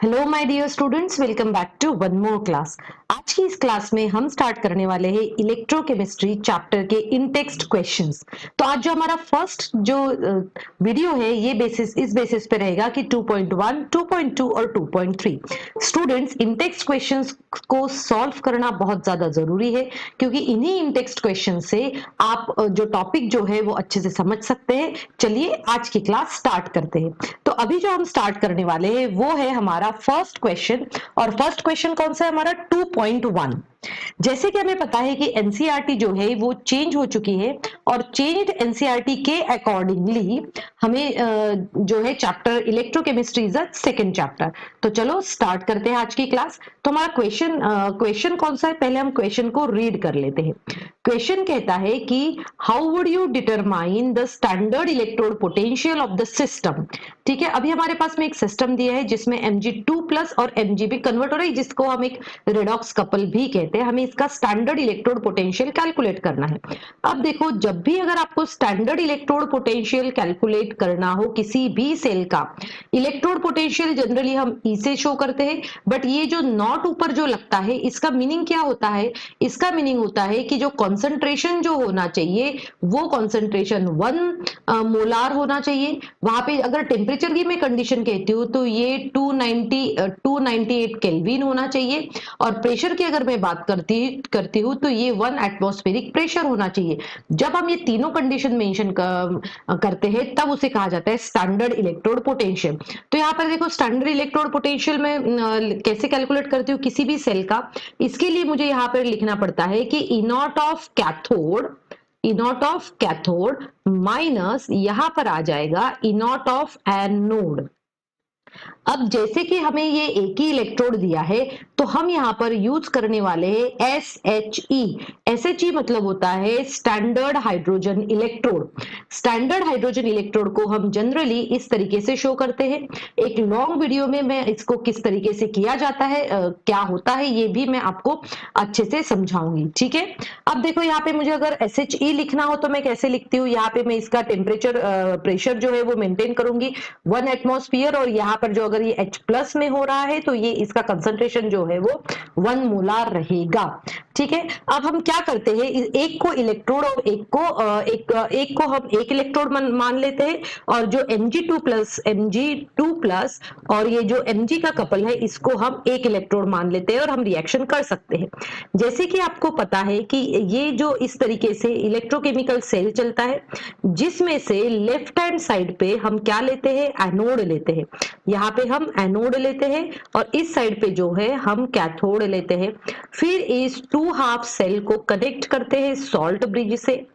Hello my dear students, welcome back to one more class. आज की इस class में हम स्टार्ट करने वाले हैं इलेक्ट्रोकेमिस्ट्री चैप्टर के इन टेक्स्ट क्वेश्चंस। तो आज जो हमारा फर्स्ट जो वीडियो है ये इस बेसिस पे रहेगा कि 2.1, 2.2 और 2.3 स्टूडेंट्स इन टेक्स्ट क्वेश्चंस को सॉल्व करना बहुत ज्यादा जरूरी है, क्योंकि इन्हीं इन टेक्स्ट क्वेश्चन से आप जो टॉपिक जो है वो अच्छे से समझ सकते हैं। चलिए आज की क्लास स्टार्ट करते हैं। तो अभी जो हम स्टार्ट करने वाले हैं वो है हमारा फर्स्ट क्वेश्चन, और फर्स्ट क्वेश्चन कौन सा है हमारा 2.1। जैसे कि हमें पता है कि एनसीईआरटी जो है वो चेंज हो चुकी है, और चेंज्ड एनसीईआरटी के अकॉर्डिंगली हमें जो है chapter electrochemistry is a second chapter. तो चलो स्टार्ट करते हैं आज की क्लास। तो हमारा क्वेश्चन कौन सा है, पहले हम क्वेश्चन को रीड कर लेते हैं। क्वेश्चन कहता है कि how would you determine the standard electrode potential of the system. ठीक है, अभी हमारे पास में एक सिस्टम दिया है जिसमें Mg2+ और Mgb कन्वर्ट हो रहा है, जिसको हम एक रेडॉक्स कपल भी कहते हैं। हमें इसका स्टैंडर्ड इलेक्ट्रोड पोटेंशियल कैलकुलेट करना है। अब देखो, जब भी अगर आपको स्टैंडर्ड इलेक्ट्रोड पोटेंशियल कैलकुलेट करना हो किसी भी सेल का, इलेक्ट्रोड पोटेंशियल जनरली हम ई से शो करते हैं, बट ये जो नॉट ऊपर जो लगता है इसका मीनिंग क्या होता है? इसका मीनिंग होता है कि जो कॉन्सेंट्रेशन जो होना चाहिए वो कॉन्सेंट्रेशन 1 मोलार होना चाहिए। वहां पे अगर टेम्परेचर की मैं कंडीशन कहती हूँ तो ये 298 केल्विन होना चाहिए, और प्रेशर की अगर मैं बात करती हूँ तो ये 1 एटमॉस्फेरिक प्रेशर होना चाहिए। जब हम ये तीनों कंडीशन मेंशन करते हैं तब उसे कहा जाता है स्टैंडर्ड इलेक्ट्रोड पोटेंशियल। तो यहाँ पर देखो, स्टैंडर्ड इलेक्ट्रोड पोटेंशियल में कैसे कैलकुलेट करती हूँ किसी भी सेल का, इसके लिए मुझे यहाँ पर लिखना पड़ता है कि ई नॉट ऑफ कैथोड माइनस यहां पर आ जाएगा ई नॉट ऑफ एनोड। अब जैसे कि हमें ये एक ही इलेक्ट्रोड दिया है तो हम यहाँ पर यूज करने वाले हैं SHE मतलब होता है standard hydrogen electrode. Standard hydrogen electrode को हम जनरली इस तरीके से शो करते हैं। एक लॉन्ग वीडियो में मैं इसको किस तरीके से किया जाता है, क्या होता है, ये भी मैं आपको अच्छे से समझाऊंगी। ठीक है, अब देखो यहाँ पे मुझे अगर SHE लिखना हो तो मैं कैसे लिखती हूँ, यहाँ पे मैं इसका टेम्परेचर प्रेशर जो है वो मेंटेन करूंगी 1 एटमॉस्फेयर, और यहाँ पर जो अगर ये H+ में हो रहा है तो ये इसका कंसंट्रेशन जो है वो 1 मोलार रहेगा। ठीक है, अब हम क्या करते हैं, एक को इलेक्ट्रोड और एक को हम एक इलेक्ट्रोड मान लेते हैं, और जो Mg2+ और ये जो Mg का कपल है इसको हम एक इलेक्ट्रोड मान लेते हैं, और हम रिएक्शन कर सकते हैं। जैसे कि आपको पता है कि ये जो इस तरीके से इलेक्ट्रोकेमिकल सेल चलता है, जिसमें से लेफ्ट हैंड साइड पे हम क्या लेते हैं, एनोड लेते हैं। यहाँ पे हम एनोड लेते हैं और इस साइड पे जो है हम कैथोड लेते हैं। फिर इस 2 हाफ सेल को कनेक्ट करते हैं सॉल्ट ब्रिज से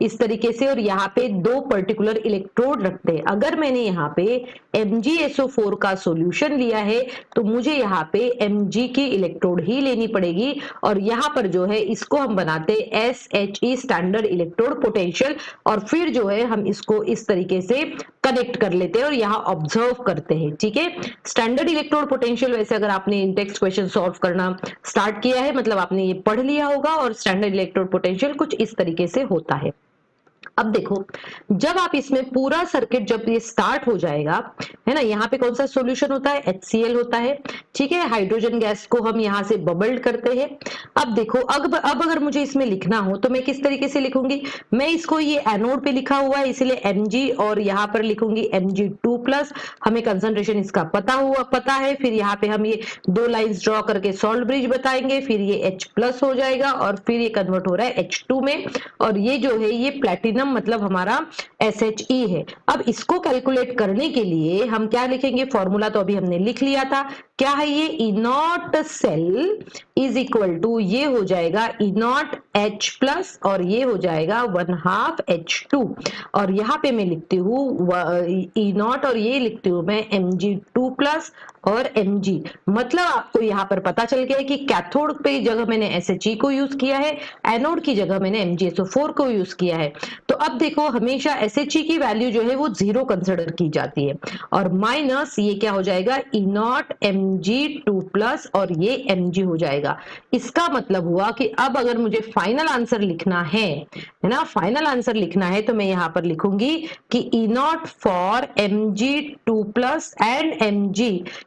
इस तरीके से, और यहाँ पे 2 पर्टिकुलर इलेक्ट्रोड रखते हैं। अगर मैंने यहाँ पे MgSO4 का सॉल्यूशन लिया है तो मुझे यहाँ पे Mg की इलेक्ट्रोड ही लेनी पड़ेगी, और यहाँ पर जो है इसको हम बनाते हैं SHE स्टैंडर्ड इलेक्ट्रोड पोटेंशियल, और फिर जो है हम इसको इस तरीके से कनेक्ट कर लेते हैं और यहाँ ऑब्जर्व करते हैं। ठीक है, स्टैंडर्ड इलेक्ट्रोड पोटेंशियल वैसे अगर आपने इन टेक्स्ट क्वेश्चन सॉल्व करना स्टार्ट किया है मतलब आपने ये पढ़ लिया होगा, और स्टैंडर्ड इलेक्ट्रोड पोटेंशियल कुछ इस तरीके से होता है। अब देखो, जब आप इसमें पूरा सर्किट जब ये स्टार्ट हो जाएगा, है ना, यहाँ पे कौन सा सॉल्यूशन होता है, HCl होता है। ठीक है, हाइड्रोजन गैस को हम यहाँ से बबल्ड करते हैं। अब देखो, अब अगर मुझे इसमें लिखना हो तो मैं किस तरीके से लिखूंगी, मैं इसको ये एनोड पे लिखा हुआ है इसलिए Mg, और यहाँ पर लिखूंगी Mg2+। हमें कंसंट्रेशन इसका पता है, फिर यहाँ पे हम ये 2 लाइंस ड्रॉ करके सॉल्ट ब्रिज बताएंगे, फिर ये H+ हो जाएगा, और फिर ये कन्वर्ट हो रहा है H2 में, और ये जो है ये प्लेटिनम मतलब हमारा SHE है। अब इसको कैलकुलेट करने के लिए हम क्या लिखेंगे, फॉर्मूला तो अभी हमने लिख लिया था, क्या है ये, E naught cell is equal to, ये हो जाएगा ई नॉट H+ और ये हो जाएगा 1/2 H2, और यहाँ पे मैं लिखती हूँ ई नॉट और ये लिखती हूँ मैं Mg2+ और Mg। मतलब आपको यहाँ पर पता चल गया है कि कैथोड पे जगह मैंने SHE को यूज किया है, एनोड की जगह मैंने MgSO4 को यूज किया है। तो अब देखो, हमेशा SHE की वैल्यू जो है वो 0 कंसिडर की जाती है, और माइनस ये क्या हो जाएगा, ई नॉट Mg2+ और ये Mg हो जाएगा। इसका मतलब हुआ कि अब अगर मुझे फाइनल आंसर लिखना है ना, फाइनल आंसर लिखना है तो मैं यहाँ पर लिखूंगी कि E0 for Mg2+ and Mg,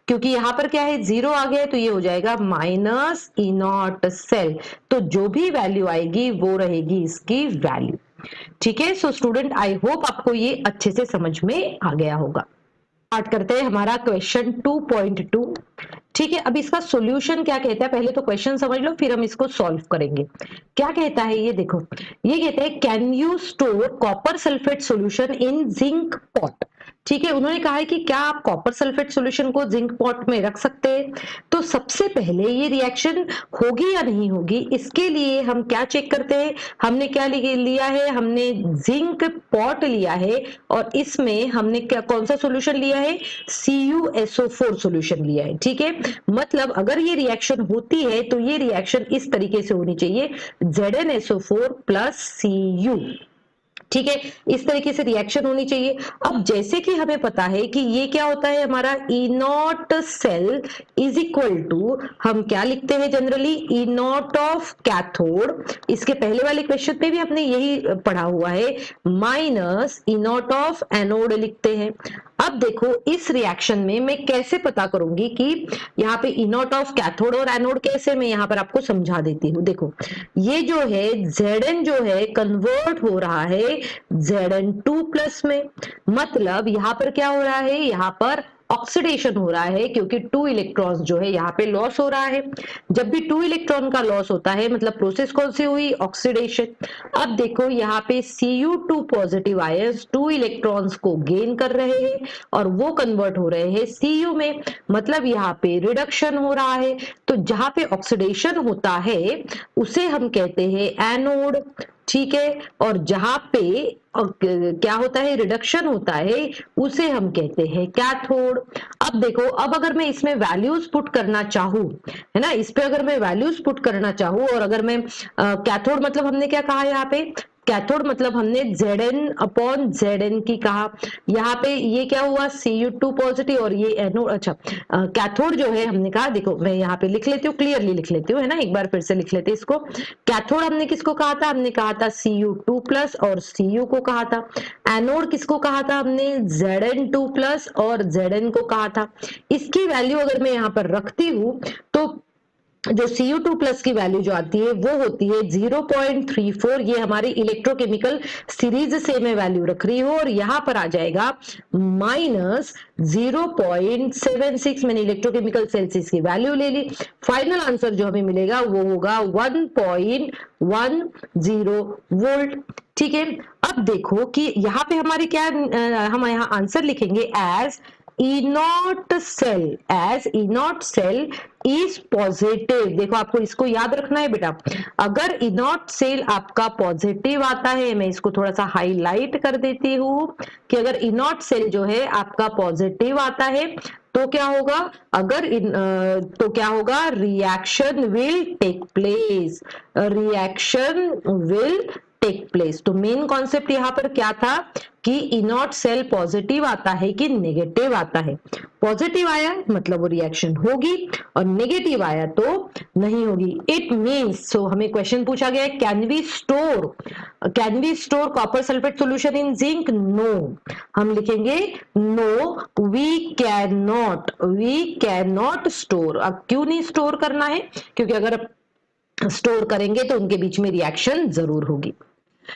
क्योंकि यहाँ पर क्या है 0 आ गया है तो ये हो जाएगा माइनस E0 सेल, तो जो भी वैल्यू आएगी वो रहेगी इसकी वैल्यू। ठीक है, सो स्टूडेंट आई होप आपको ये अच्छे से समझ में आ गया होगा। स्टार्ट करते हैं हमारा क्वेश्चन 2.2। ठीक है, अब इसका सॉल्यूशन क्या कहता है, पहले तो क्वेश्चन समझ लो फिर हम इसको सॉल्व करेंगे। क्या कहता है ये देखो, ये कहता है can you store copper sulphate solution in zinc pot. ठीक है, उन्होंने कहा है कि क्या आप कॉपर सल्फेट सॉल्यूशन को जिंक पॉट में रख सकते हैं। तो सबसे पहले ये रिएक्शन होगी या नहीं होगी, इसके लिए हम क्या चेक करते हैं, हमने क्या लिया है, हमने जिंक पॉट लिया है और इसमें हमने क्या कौन सा सॉल्यूशन लिया है, CuSO4 सॉल्यूशन लिया है। ठीक है, मतलब अगर ये रिएक्शन होती है तो ये रिएक्शन इस तरीके से होनी चाहिए, ZnSO4 प्लस Cu। ठीक है, इस तरीके से रिएक्शन होनी चाहिए। अब जैसे कि हमें पता है कि ये क्या होता है हमारा E0 cell is equal to, हम क्या लिखते हैं जनरली, E0 ऑफ कैथोड, इसके पहले वाले क्वेश्चन में भी हमने यही पढ़ा हुआ है, माइनस E0 ऑफ एनोड लिखते हैं। अब देखो इस रिएक्शन में मैं कैसे पता करूंगी कि यहाँ पे E0 ऑफ कैथोड और एनोड कैसे, मैं यहाँ पर आपको समझा देती हूँ। देखो ये जो है Zn जो है कन्वर्ट हो रहा है Zn2+ में, मतलब यहाँ पर क्या हो रहा है, यहाँ पर ऑक्सीडेशन हो रहा है क्योंकि 2 इलेक्ट्रॉन्स जो है यहाँ पे लॉस हो रहा है। जब भी 2 इलेक्ट्रॉन का लॉस होता है मतलब प्रोसेस कौन सी हुई, ऑक्सीडेशन। अब देखो यहाँ पे Cu2 पॉजिटिव आयंस 2 इलेक्ट्रॉन्स को गेन कर रहे हैं और वो कन्वर्ट हो रहे हैं Cu में, मतलब यहाँ पे रिडक्शन हो रहा है। तो जहां पे ऑक्सीडेशन होता है उसे हम कहते हैं एनोड। ठीक है, और जहां पे क्या होता है, रिडक्शन होता है, उसे हम कहते हैं कैथोड। अब देखो, अब अगर मैं इसमें वैल्यूज पुट करना चाहूं, है ना, इस पे अगर मैं वैल्यूज पुट करना चाहूं और अगर मैं कैथोड मतलब हमने क्या कहा यहाँ पे, कैथोड मतलब हमने Zn/Zn की कहा। यहाँ पे ये क्या हुआ, Cu2 पॉजिटिव और ये एनोड। अच्छा, कैथोड जो है हमने कहा, देखो मैं यहाँ पे लिख लेती हूँ, क्लियरली लिख लेती हूँ, है ना, एक बार फिर से लिख लेते हैं इसको। कैथोड हमने किसको कहा था, हमने कहा था Cu2+ और Cu को कहा था। एनोड किसको कहा था हमने, Zn2+ और Zn को कहा था। इसकी वैल्यू अगर मैं यहाँ पर रखती हूँ तो जो Cu2+ की वैल्यू जो आती है वो होती है 0.34, ये हमारी इलेक्ट्रोकेमिकल सीरीज से मैं वैल्यू रख रही हूँ, और यहाँ पर आ जाएगा माइनस 0.76, मैंने इलेक्ट्रोकेमिकल सेल्सियस की वैल्यू ले ली। फाइनल आंसर जो हमें मिलेगा वो होगा 1.10 वोल्ट। ठीक है, अब देखो कि यहाँ पे हमारे क्या, हम यहाँ आंसर लिखेंगे as E0 cell is positive. देखो आपको इसको याद रखना है बेटा, अगर E0 सेल आपका पॉजिटिव आता है, मैं इसको थोड़ा सा हाईलाइट कर देती हूँ कि अगर E0 सेल जो है आपका पॉजिटिव आता है तो क्या होगा, तो क्या होगा, reaction will take place, reaction will take place. तो मेन कॉन्सेप्ट यहाँ पर क्या था कि E0 सेल पॉजिटिव आता है कि नेगेटिव आता है। पॉजिटिव आया मतलब वो रिएक्शन होगी और नेगेटिव आया तो नहीं होगी। इट मींस, सो हमें क्वेश्चन पूछा गया है can we store copper sulphate solution in zinc, no. हम लिखेंगे no we can not store. अब क्यों नहीं स्टोर करना है, क्योंकि अगर स्टोर करेंगे तो उनके बीच में रिएक्शन जरूर होगी।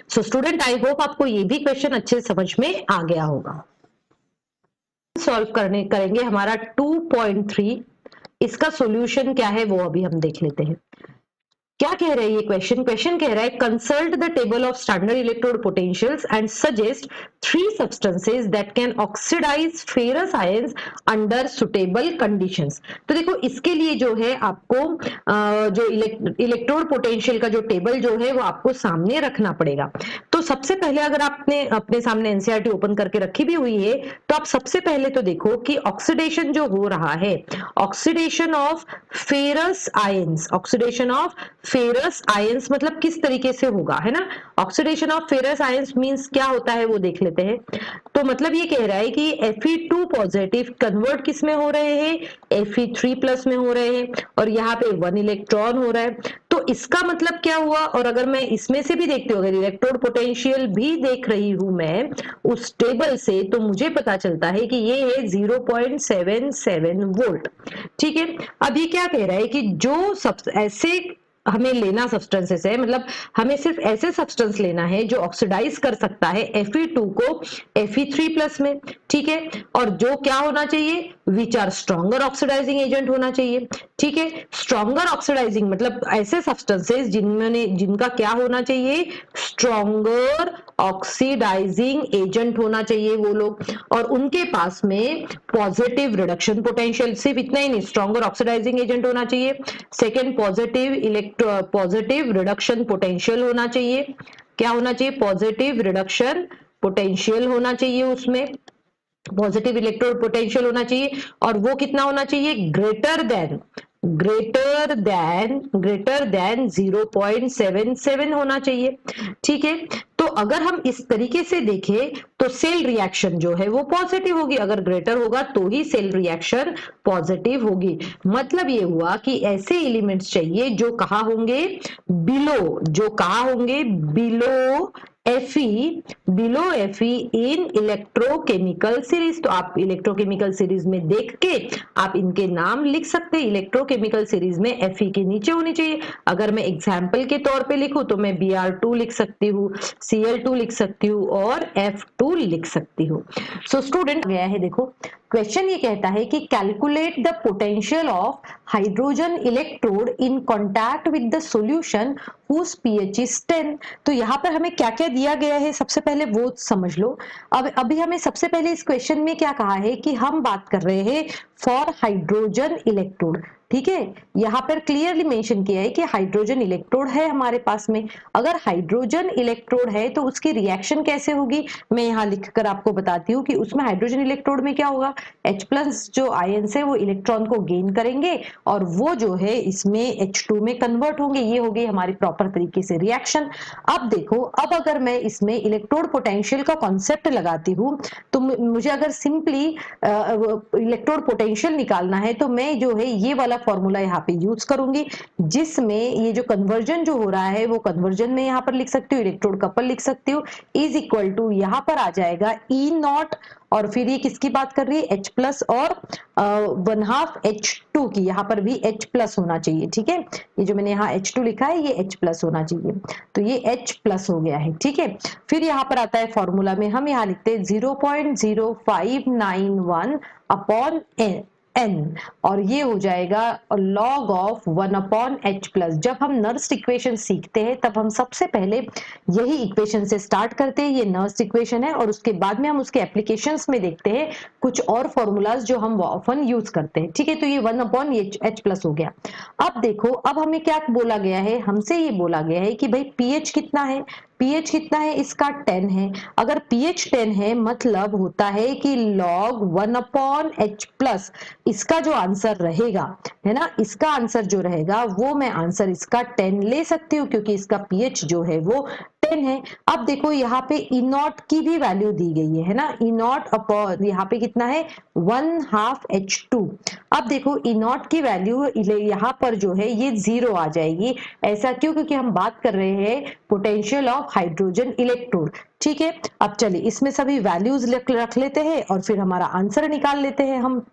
सो स्टूडेंट आई होप आपको ये भी क्वेश्चन अच्छे से समझ में आ गया होगा। सॉल्व करेंगे हमारा 2.3, इसका सॉल्यूशन क्या है वो अभी हम देख लेते हैं। क्या कह रहा है ये क्वेश्चन कह रहा है consult the table of standard electrode potentials and suggest 3 substances that can oxidize ferrous ions under suitable conditions। तो देखो इसके लिए जो है आपको जो इलेक्ट्रोड पोटेंशियल का जो टेबल जो है वो आपको सामने रखना पड़ेगा। तो सबसे पहले अगर आपने अपने सामने एनसीईआरटी ओपन करके रखी भी हुई है तो आप सबसे पहले तो देखो कि ऑक्सीडेशन जो हो रहा है, oxidation of ferrous ions, oxidation of ferrous ions मतलब किस तरीके से होगा, है ना। Oxidation of ferrous ions means क्या होता है वो देख लेते हैं। तो मतलब ये कह रहा है कि Fe2 पॉजिटिव कन्वर्ट किस में हो रहे हैं, Fe3 प्लस में हो रहे हैं और यहाँ पे 1 इलेक्ट्रॉन हो रहा है। तो इसका मतलब क्या हुआ, और अगर मैं इसमें से भी देखती हूँ, अगर इलेक्ट्रोड पोटेंशियल भी देख रही हूं मैं उस टेबल से, तो मुझे पता चलता है कि ये है 0.77 वोल्ट। ठीक है, अब ये क्या कह रहा है कि जो सब ऐसे हमें लेना सब्सटेंसेस है, मतलब हमें सिर्फ ऐसे सब्सटेंस लेना है जो ऑक्सीडाइज कर सकता है Fe2 को Fe3 प्लस में। ठीक है, और जो क्या होना चाहिए, which are stronger oxidising agent होना चाहिए। ठीक है, स्ट्रॉन्गर ऑक्सीडाइजिंग मतलब ऐसे सब्सटेंसेस जिनका क्या होना चाहिए, स्ट्रॉन्गर ऑक्सीडाइजिंग एजेंट होना चाहिए वो लोग, और उनके पास में पॉजिटिव रिडक्शन पोटेंशियल, सिर्फ इतना ही नहीं, स्ट्रॉन्गर ऑक्सीडाइजिंग एजेंट होना चाहिए, सेकेंड पॉजिटिव रिडक्शन पोटेंशियल होना चाहिए। क्या होना चाहिए, पॉजिटिव रिडक्शन पोटेंशियल होना चाहिए, उसमें पॉजिटिव इलेक्ट्रोड पोटेंशियल होना चाहिए, और वो कितना होना चाहिए, ग्रेटर देन 0.77 होना चाहिए। ठीक है, तो अगर हम इस तरीके से देखें तो सेल रिएक्शन जो है वो पॉजिटिव होगी, अगर ग्रेटर होगा तो ही सेल रिएक्शन पॉजिटिव होगी। मतलब ये हुआ कि ऐसे एलिमेंट्स चाहिए जो कहाँ होंगे, बिलो Fe इन इलेक्ट्रोकेमिकल सीरीज। तो आप इलेक्ट्रोकेमिकल सीरीज में देख के आप इनके नाम लिख सकते हैं। इलेक्ट्रोकेमिकल सीरीज में Fe के नीचे होनी चाहिए। अगर मैं एग्जाम्पल के तौर पे लिखूं तो मैं Br2 लिख सकती हूँ, Cl2 लिख सकती हूँ और F2 लिख सकती हूँ। सो स्टूडेंट गया है, देखो क्वेश्चन ये कहता है कि calculate the potential of hydrogen electrode in contact with the solution whose pH is 10। तो यहाँ पर हमें क्या क्या दिया गया है सबसे पहले वो समझ लो। अब अभी हमें सबसे पहले इस क्वेश्चन में क्या कहा है कि हम बात कर रहे हैं फॉर हाइड्रोजन इलेक्ट्रोड। ठीक है, यहाँ पर क्लियरली मेंशन किया है कि हाइड्रोजन इलेक्ट्रोड है हमारे पास में। अगर हाइड्रोजन इलेक्ट्रोड है तो उसकी रिएक्शन कैसे होगी, मैं यहाँ लिखकर आपको बताती हूँ कि उसमें हाइड्रोजन इलेक्ट्रोड में क्या होगा, H+ जो आयंस है वो इलेक्ट्रॉन को गेन करेंगे और वो जो है इसमें H2 में कन्वर्ट होंगे। ये हो गई हमारी प्रॉपर तरीके से रिएक्शन। अब देखो, अब अगर मैं इसमें इलेक्ट्रोड पोटेंशियल का कॉन्सेप्ट लगाती हूँ तो मुझे अगर सिंपली इलेक्ट्रोड पोटेंशियल निकालना है तो मैं जो है ये वाला फॉर्मूला यहाँ पे यूज करूंगी, जिसमें ये जो कन्वर्जन जो हो रहा है वो कन्वर्जन में यहाँ पर लिख सकती हूँ, इलेक्ट्रोड कपल लिख सकती हूँ, इज इक्वल टू यहाँ पर आ जाएगा E0, और फिर ये किसकी बात कर रही है, H+ और 1/2 H2 की, यहाँ पर भी H+ होना चाहिए। ठीक है, ये जो मैंने यहाँ H2 लिखा है ये H+ होना चाहिए, तो ये H+ हो गया है। ठीक है, फिर यहाँ पर आता है फॉर्मूला में हम यहाँ लिखते हैं 0.0591 अपॉन n, और ये हो जाएगा log ऑफ 1/H+। जब हम नर्स्ट इक्वेशन सीखते हैं तब हम सबसे पहले यही इक्वेशन से स्टार्ट करते हैं, ये नर्स्ट इक्वेशन है, और उसके बाद में हम उसके एप्लीकेशंस में देखते हैं कुछ और फॉर्मूलाज जो हम ऑफन यूज करते हैं। ठीक है, तो ये 1/H+ हो गया। अब देखो, अब हमें क्या बोला गया है, हमसे ये बोला गया है कि भाई pH कितना है, pH कितना है, इसका 10 है। अगर pH 10 है मतलब होता है कि log 1/H+, इसका जो आंसर रहेगा, है ना, इसका आंसर जो रहेगा वो मैं आंसर इसका 10 ले सकती हूँ क्योंकि इसका pH जो है वो 10 है। अब देखो यहाँ पे E0 की भी वैल्यू दी गई है ना, E0 अपॉन यहाँ पे कितना है 1/2 H2। अब देखो E0 की वैल्यू यहाँ पर जो है ये 0 आ जाएगी। ऐसा क्यों, क्योंकि हम बात कर रहे हैं पोटेंशियल ऑफ हाइड्रोजन इलेक्ट्रोड। ठीक है, अब चलिए इसमें सभी वैल्यूज रख लेते हैं और फिर हमारा आंसर निकाल लेते हैं हम।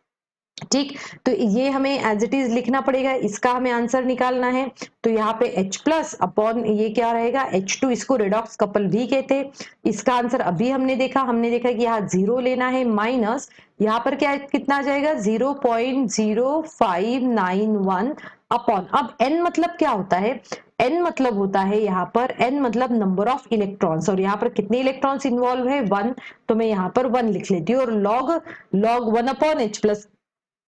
ठीक, तो ये हमें एज इट इज लिखना पड़ेगा, इसका हमें आंसर निकालना है। तो यहाँ पे H+ अपॉन ये क्या रहेगा H2, इसको रेडॉक्स कपल भी कहते हैं। इसका आंसर अभी हमने देखा कि यहाँ 0 लेना है, माइनस यहाँ पर क्या कितना आ जाएगा 0.0591 अपॉन, अब n मतलब क्या होता है, n मतलब होता है यहाँ पर, n मतलब नंबर ऑफ इलेक्ट्रॉन्स, और यहाँ पर कितने इलेक्ट्रॉन्स इन्वॉल्व है 1, तो मैं यहाँ पर 1 लिख लेती हूँ, और log 1/H+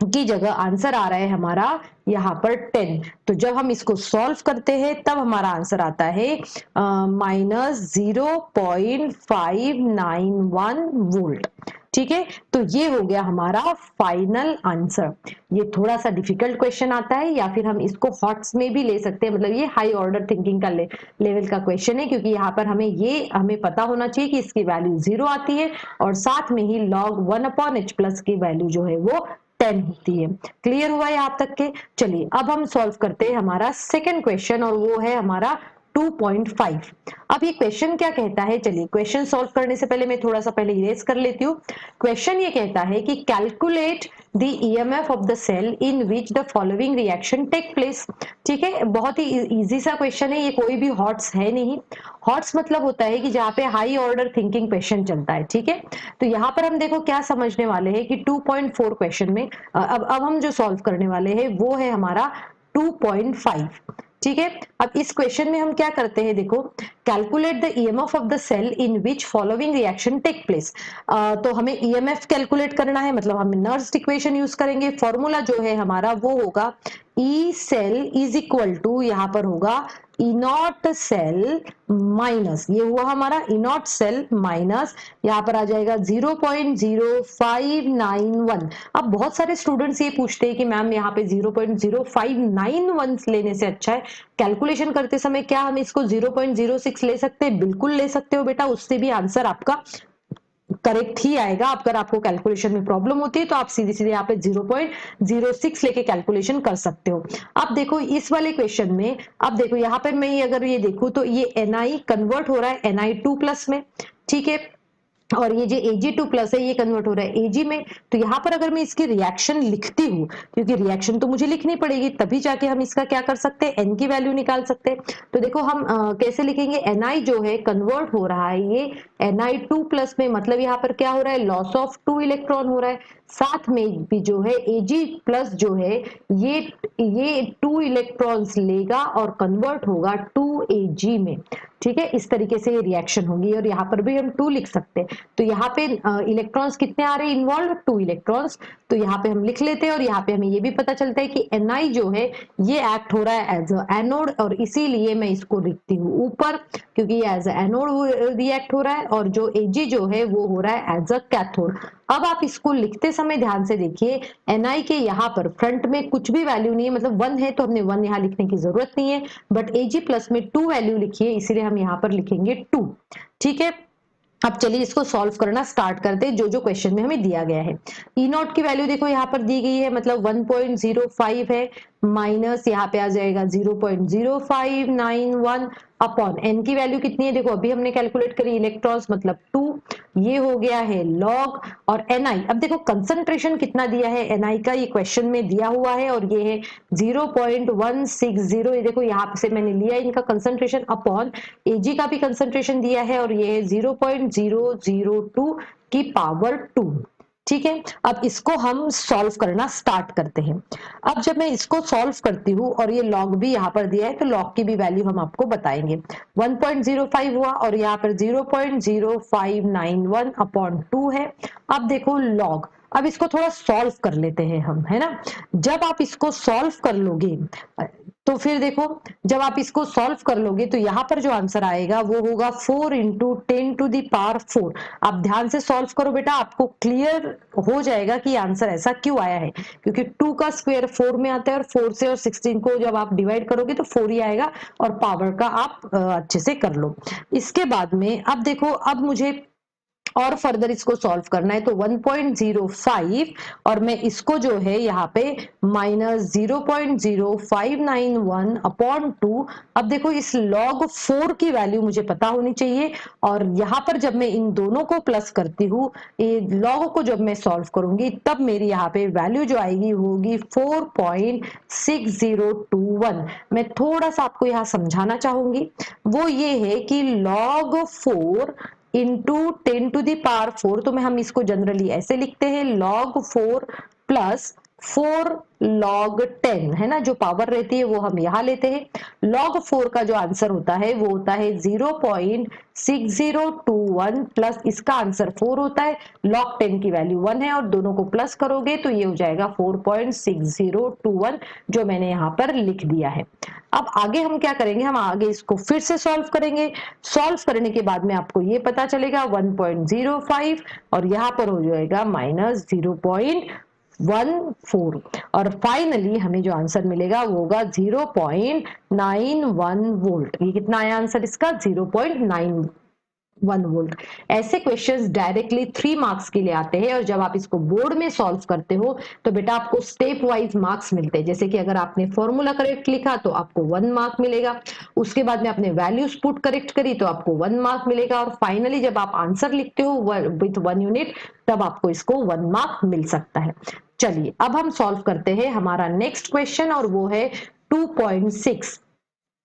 की जगह आंसर आ रहा है हमारा यहाँ पर 10। तो जब हम इसको सॉल्व करते हैं तब हमारा आंसर आता है -0.591 वोल्ट। ठीक है, तो ये हो गया हमारा फाइनल आंसर। ये थोड़ा सा डिफिकल्ट क्वेश्चन आता है, या फिर हम इसको हॉट्स में भी ले सकते हैं, मतलब ये हाई ऑर्डर थिंकिंग का लेवल का क्वेश्चन है, क्योंकि यहाँ पर हमें पता होना चाहिए कि इसकी वैल्यू 0 आती है और साथ में ही log 1/h प्लस की वैल्यू जो है वो 10 होती है। क्लियर हुआ यहाँ तक के? चलिए अब हम सॉल्व करते हैं हमारा सेकंड क्वेश्चन, और वो है हमारा 2.5। अब ये क्वेश्चन क्या कहता है, चलिए क्वेश्चन सॉल्व करने से पहले मैं थोड़ा सा पहले इरेज कर लेती हूँ। क्वेश्चन ये कहता है कि calculate the EMF of the cell in which the following reaction take place. ठीक है, बहुत ही इजी सा क्वेश्चन है, ये कोई भी हॉट्स है नहीं। हॉट्स मतलब होता है कि जहाँ पे हाई ऑर्डर थिंकिंग क्वेश्चन चलता है। ठीक है, तो यहाँ पर हम देखो क्या समझने वाले हैं कि 2.4 क्वेश्चन में अब हम जो सॉल्व करने वाले हैं वो है हमारा 2.5। ठीक है, अब इस क्वेश्चन में हम क्या करते हैं, देखो calculate the EMF of the cell in which following reaction take place. तो हमें ईएमएफ कैलकुलेट करना है, मतलब हम नर्स्ट इक्वेशन यूज करेंगे। फॉर्मूला जो है हमारा वो होगा E cell is equal to, यहाँ पर होगा ई नॉट सेल माइनस, ये हुआ हमारा ई नॉट सेल माइनस, यहाँ पर आ जाएगा 0.0591। अब बहुत सारे स्टूडेंट्स ये पूछते हैं कि मैम यहाँ पे 0.0591 लेने से अच्छा है कैलकुलेशन करते समय क्या हम इसको 0.06 ले सकते हैं? बिल्कुल ले सकते हो बेटा, उससे भी आंसर आपका करेक्ट ही आएगा। अगर आपको कैलकुलेशन में प्रॉब्लम होती है तो आप सीधे सीधे यहाँ पे 0.06 लेके कैलकुलेशन कर सकते हो। अब देखो इस वाले क्वेश्चन में, अब देखो यहाँ पे मैं अगर ये देखूं तो ये Ni कन्वर्ट हो रहा है Ni2 प्लस में। ठीक है, और ये जो Ag2 प्लस है ये कन्वर्ट हो रहा है Ag में। तो यहाँ पर अगर मैं इसकी रिएक्शन लिखती हूँ, क्योंकि रिएक्शन तो मुझे लिखनी पड़ेगी तभी जाके हम इसका क्या कर सकते हैं, n की वैल्यू निकाल सकते हैं। तो देखो हम कैसे लिखेंगे, Ni जो है कन्वर्ट हो रहा है ये Ni2 प्लस में, मतलब यहाँ पर क्या हो रहा है, लॉस ऑफ 2 इलेक्ट्रॉन हो रहा है। साथ में भी जो है Ag प्लस जो है ये 2 इलेक्ट्रॉन्स लेगा और कन्वर्ट होगा 2Ag में। ठीक है, इस तरीके से ये रिएक्शन होगी, और यहाँ पर भी हम 2 लिख सकते हैं। तो यहाँ पे इलेक्ट्रॉन्स कितने आ रहे हैं इन्वॉल्व, 2 इलेक्ट्रॉन्स। तो यहाँ पे हम लिख लेते हैं, और यहाँ पे हमें ये भी पता चलता है कि Ni जो है ये एक्ट हो रहा है एज अ एनोड, और इसीलिए मैं इसको लिखती हूँ ऊपर, क्योंकि ये एज अ एनोड रिएक्ट हो रहा है, और जो Ag जो है वो हो रहा है एज अ कैथोड। अब आप इसको लिखते समय ध्यान से देखिए, Ni के यहाँ पर फ्रंट में कुछ भी वैल्यू नहीं है, मतलब 1 है तो हमने 1 यहाँ लिखने की जरूरत नहीं है, बट Ag प्लस में 2 वैल्यू लिखी है, इसीलिए हम यहाँ पर लिखेंगे 2। ठीक है, अब चलिए इसको सॉल्व करना स्टार्ट करते हैं, जो जो क्वेश्चन में हमें दिया गया है। ई नॉट की वैल्यू देखो यहाँ पर दी गई है, मतलब 1.05 है, माइनस यहाँ पे आ जाएगा 0.0591 अपॉन एन की वैल्यू कितनी है, देखो अभी हमने कैलकुलेट करी इलेक्ट्रॉन्स मतलब 2, ये हो गया है लॉग, और Ni अब देखो कंसंट्रेशन कितना दिया है Ni का, ये क्वेश्चन में दिया हुआ है, और ये है 0.160। ये देखो यहाँ से मैंने लिया इनका कंसंट्रेशन अपॉन Ag का भी कंसंट्रेशन दिया है, और ये है 0.002 की पावर 2। ठीक है, अब इसको हम सॉल्व करना स्टार्ट करते हैं। अब जब मैं इसको सॉल्व करती हूँ, और ये लॉग भी यहाँ पर दिया है, तो लॉग की भी वैल्यू हम आपको बताएंगे। 1.05 हुआ, और यहाँ पर 0.0591 अपॉन 2 है। अब देखो लॉग, अब इसको थोड़ा सॉल्व कर लेते हैं हम, है ना। जब आप इसको सॉल्व कर लोगे तो फिर देखो, जब आप इसको सॉल्व कर लोगे तो यहाँ पर जो आंसर आएगा वो होगा 4 × 10⁴। आप ध्यान से सॉल्व करो बेटा, आपको क्लियर हो जाएगा कि आंसर ऐसा क्यों आया है, क्योंकि 2 का स्क्वायर 4 में आता है, और 4 से और 16 को जब आप डिवाइड करोगे तो 4 ही आएगा, और पावर का आप अच्छे से कर लो। इसके बाद में अब देखो, अब मुझे और फर्दर इसको सॉल्व करना है, तो 1.05, और मैं इसको जो है यहाँ पे माइनस 0.0591 अपॉन 2। अब देखो इस log 4 की वैल्यू मुझे पता होनी चाहिए, और यहाँ पर जब मैं इन दोनों को प्लस करती हूँ, ये log को जब मैं सॉल्व करूंगी तब मेरी यहाँ पे वैल्यू जो आएगी होगी 4.6021। मैं थोड़ा सा आपको यहाँ समझाना चाहूंगी, वो ये है कि log 4 इंटू 10⁴, तो हम इसको जनरली ऐसे लिखते हैं log 4 प्लस 4 log 10 है ना, जो पावर रहती है वो हम यहाँ लेते हैं। log 4 का जो आंसर होता है वो होता है 0.6021 प्लस इसका आंसर 4 होता है, log 10 की वैल्यू 1 है और दोनों को प्लस करोगे तो ये हो जाएगा 4.6021 जो मैंने यहाँ पर लिख दिया है। अब आगे हम क्या करेंगे, हम आगे इसको फिर से सॉल्व करेंगे। सॉल्व करने के बाद में आपको ये पता चलेगा 1.05 और यहाँ पर हो जाएगा माइनस 0.14 और फाइनली हमें जो आंसर मिलेगा वो होगा 0.91 वोल्ट। ये कितना आया आंसर इसका, 0.91 वोल्ट। ऐसे क्वेश्चंस डायरेक्टली 3 मार्क्स के लिए आते हैं और जब आप इसको बोर्ड में सॉल्व करते हो तो बेटा आपको स्टेप वाइज मार्क्स मिलते हैं। जैसे कि अगर आपने फॉर्मूला करेक्ट लिखा तो आपको 1 मार्क मिलेगा, उसके बाद में आपने वैल्यूज पुट करेक्ट करी तो आपको 1 मार्क मिलेगा और फाइनली जब आप आंसर लिखते हो विथ 1 यूनिट तब आपको इसको 1 मार्क मिल सकता है। चलिए अब हम सॉल्व करते हैं हमारा नेक्स्ट क्वेश्चन और वो है 2.6।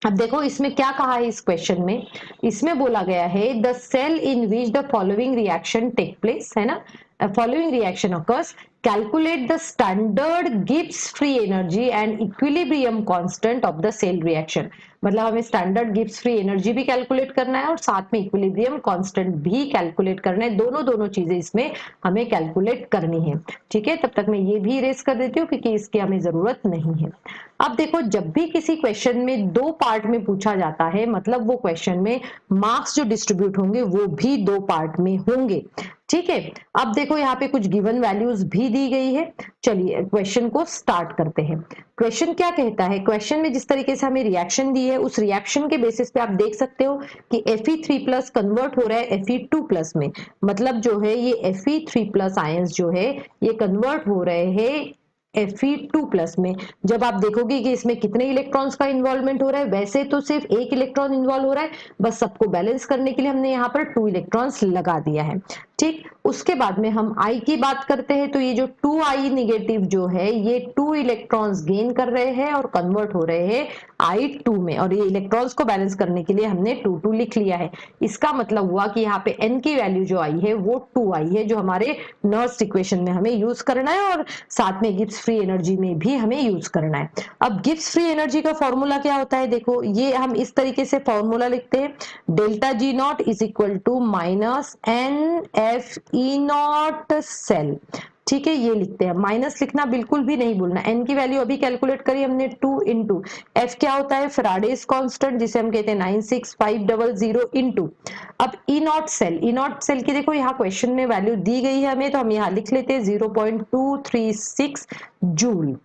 अब देखो इसमें क्या कहा है इस क्वेश्चन में, इसमें बोला गया है the cell in which the following reaction take place, है ना, following reaction occurs, calculate the standard Gibbs free energy and equilibrium constant of the cell reaction. मतलब हमें स्टैंडर्ड गिब्स फ्री एनर्जी भी कैलकुलेट करना है और साथ में इक्विलिब्रियम कांस्टेंट भी कैलकुलेट करना है, दोनों चीजें इसमें हमें कैलकुलेट करनी है। ठीक है, तब तक मैं ये भी इरेज कर देती हूँ क्योंकि इसकी हमें जरूरत नहीं है। अब देखो जब भी किसी क्वेश्चन में 2 पार्ट में पूछा जाता है मतलब वो क्वेश्चन में मार्क्स जो डिस्ट्रीब्यूट होंगे वो भी 2 पार्ट में होंगे। ठीक है, अब देखो यहाँ पे कुछ गिवन वैल्यूज भी दी गई है। चलिए क्वेश्चन को स्टार्ट करते हैं। क्वेश्चन क्या कहता है, क्वेश्चन में जिस तरीके से हमें रिएक्शन दी है उस रिएक्शन के बेसिस पे आप देख सकते हो कि Fe3+ कन्वर्ट हो रहा है Fe2+ में, मतलब जो है ये Fe3+ आयंस जो है ये कन्वर्ट हो रहे हैं Fe2+ में। जब आप देखोगे कि इसमें कितने इलेक्ट्रॉन्स का इन्वॉल्वमेंट हो रहा है, वैसे तो सिर्फ एक इलेक्ट्रॉन इन्वॉल्व हो रहा है, बस सबको बैलेंस करने के लिए हमने यहाँ पर 2 इलेक्ट्रॉन्स लगा दिया है। ठीक, उसके बाद में हम I की बात करते हैं तो ये जो 2I नेगेटिव जो है ये 2 इलेक्ट्रॉन्स गेन कर रहे हैं और कन्वर्ट हो रहे हैं I2 में और ये इलेक्ट्रॉन्स को बैलेंस करने के लिए हमने 2 लिख लिया है। इसका मतलब हुआ कि यहाँ पे N की वैल्यू जो आई है वो 2I है जो हमारे नर्स्ट इक्वेशन में हमें यूज करना है और साथ में गिब्स फ्री एनर्जी में भी हमें यूज करना है। अब गिब्स फ्री एनर्जी का फॉर्मूला क्या होता है, देखो ये हम इस तरीके से फॉर्मूला लिखते हैं, delta G not is equal to minus NFE0 cell. ठीक है, ये लिखते हैं, माइनस लिखना बिल्कुल भी नहीं भूलना। एन की वैल्यू अभी कैलकुलेट करी हमने 2 इंटू एफ क्या होता है फैराडेज कांस्टेंट जिसे हम कहते हैं 96500 इंटू अब ई नॉट सेल की देखो यहाँ क्वेश्चन में वैल्यू दी गई है हमें तो हम यहाँ लिख लेते हैं 0.236 जूल।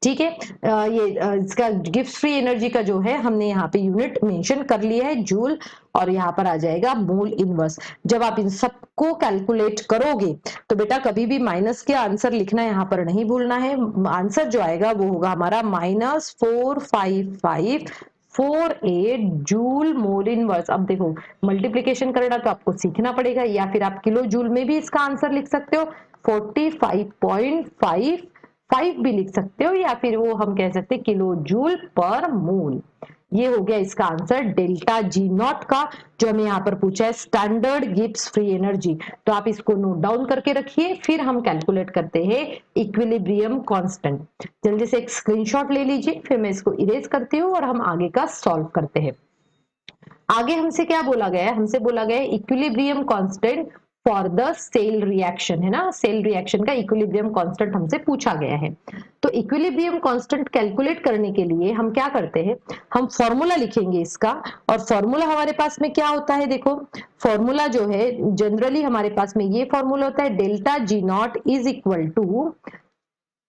ठीक है, ये इसका गिब्स फ्री एनर्जी का जो है हमने यहाँ पे यूनिट मेंशन कर लिया है जूल और यहाँ पर आ जाएगा मोल इनवर्स। जब आप इन सबको कैलकुलेट करोगे तो बेटा कभी भी माइनस के आंसर लिखना यहाँ पर नहीं भूलना है। आंसर जो आएगा वो होगा हमारा -4554 जूल मोल इनवर्स। अब देखो मल्टीप्लीकेशन करना तो आपको सीखना पड़ेगा या फिर आप किलो जूल में भी इसका आंसर लिख सकते हो, 45.55 भी लिख सकते हो या फिर वो हम कह सकते हैं किलो जूल पर मोल। ये हो गया इसका आंसर डेल्टा G नॉट का जो हमें यहाँ पर पूछा है स्टैंडर्ड गिब्स फ्री एनर्जी। तो आप इसको नोट डाउन करके रखिए, फिर हम कैलकुलेट करते हैं इक्विलिब्रियम कांस्टेंट। जल्दी से एक स्क्रीनशॉट ले लीजिए, फिर मैं इसको इरेज करती हूँ और हम आगे का सॉल्व करते हैं। आगे हमसे क्या बोला गया है, हमसे बोला गया है equilibrium constant for the cell reaction, है ना, सेल रिएक्शन का इक्विलिब्रियम कांस्टेंट हमसे पूछा गया है। तो इक्विलिब्रियम कांस्टेंट कैलकुलेट करने के लिए हम क्या करते हैं, हम फॉर्मूला लिखेंगे इसका और फॉर्मूला हमारे पास में क्या होता है, देखो फॉर्मूला जो है जनरली हमारे पास में ये फॉर्मूला होता है delta G not is equal to,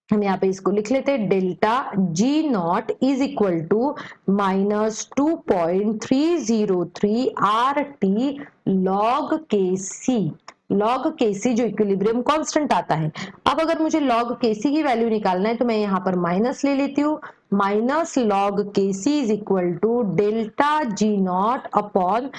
हम यहाँ पे इसको लिख लेते हैं delta G not is equal to -2.303 RT log KC। log KC जो इक्विलिब्रियम कांस्टेंट आता है। अब अगर मुझे log KC की वैल्यू निकालना है तो मैं यहाँ पर माइनस ले लेती हूँ, minus log KC is equal to delta G not upon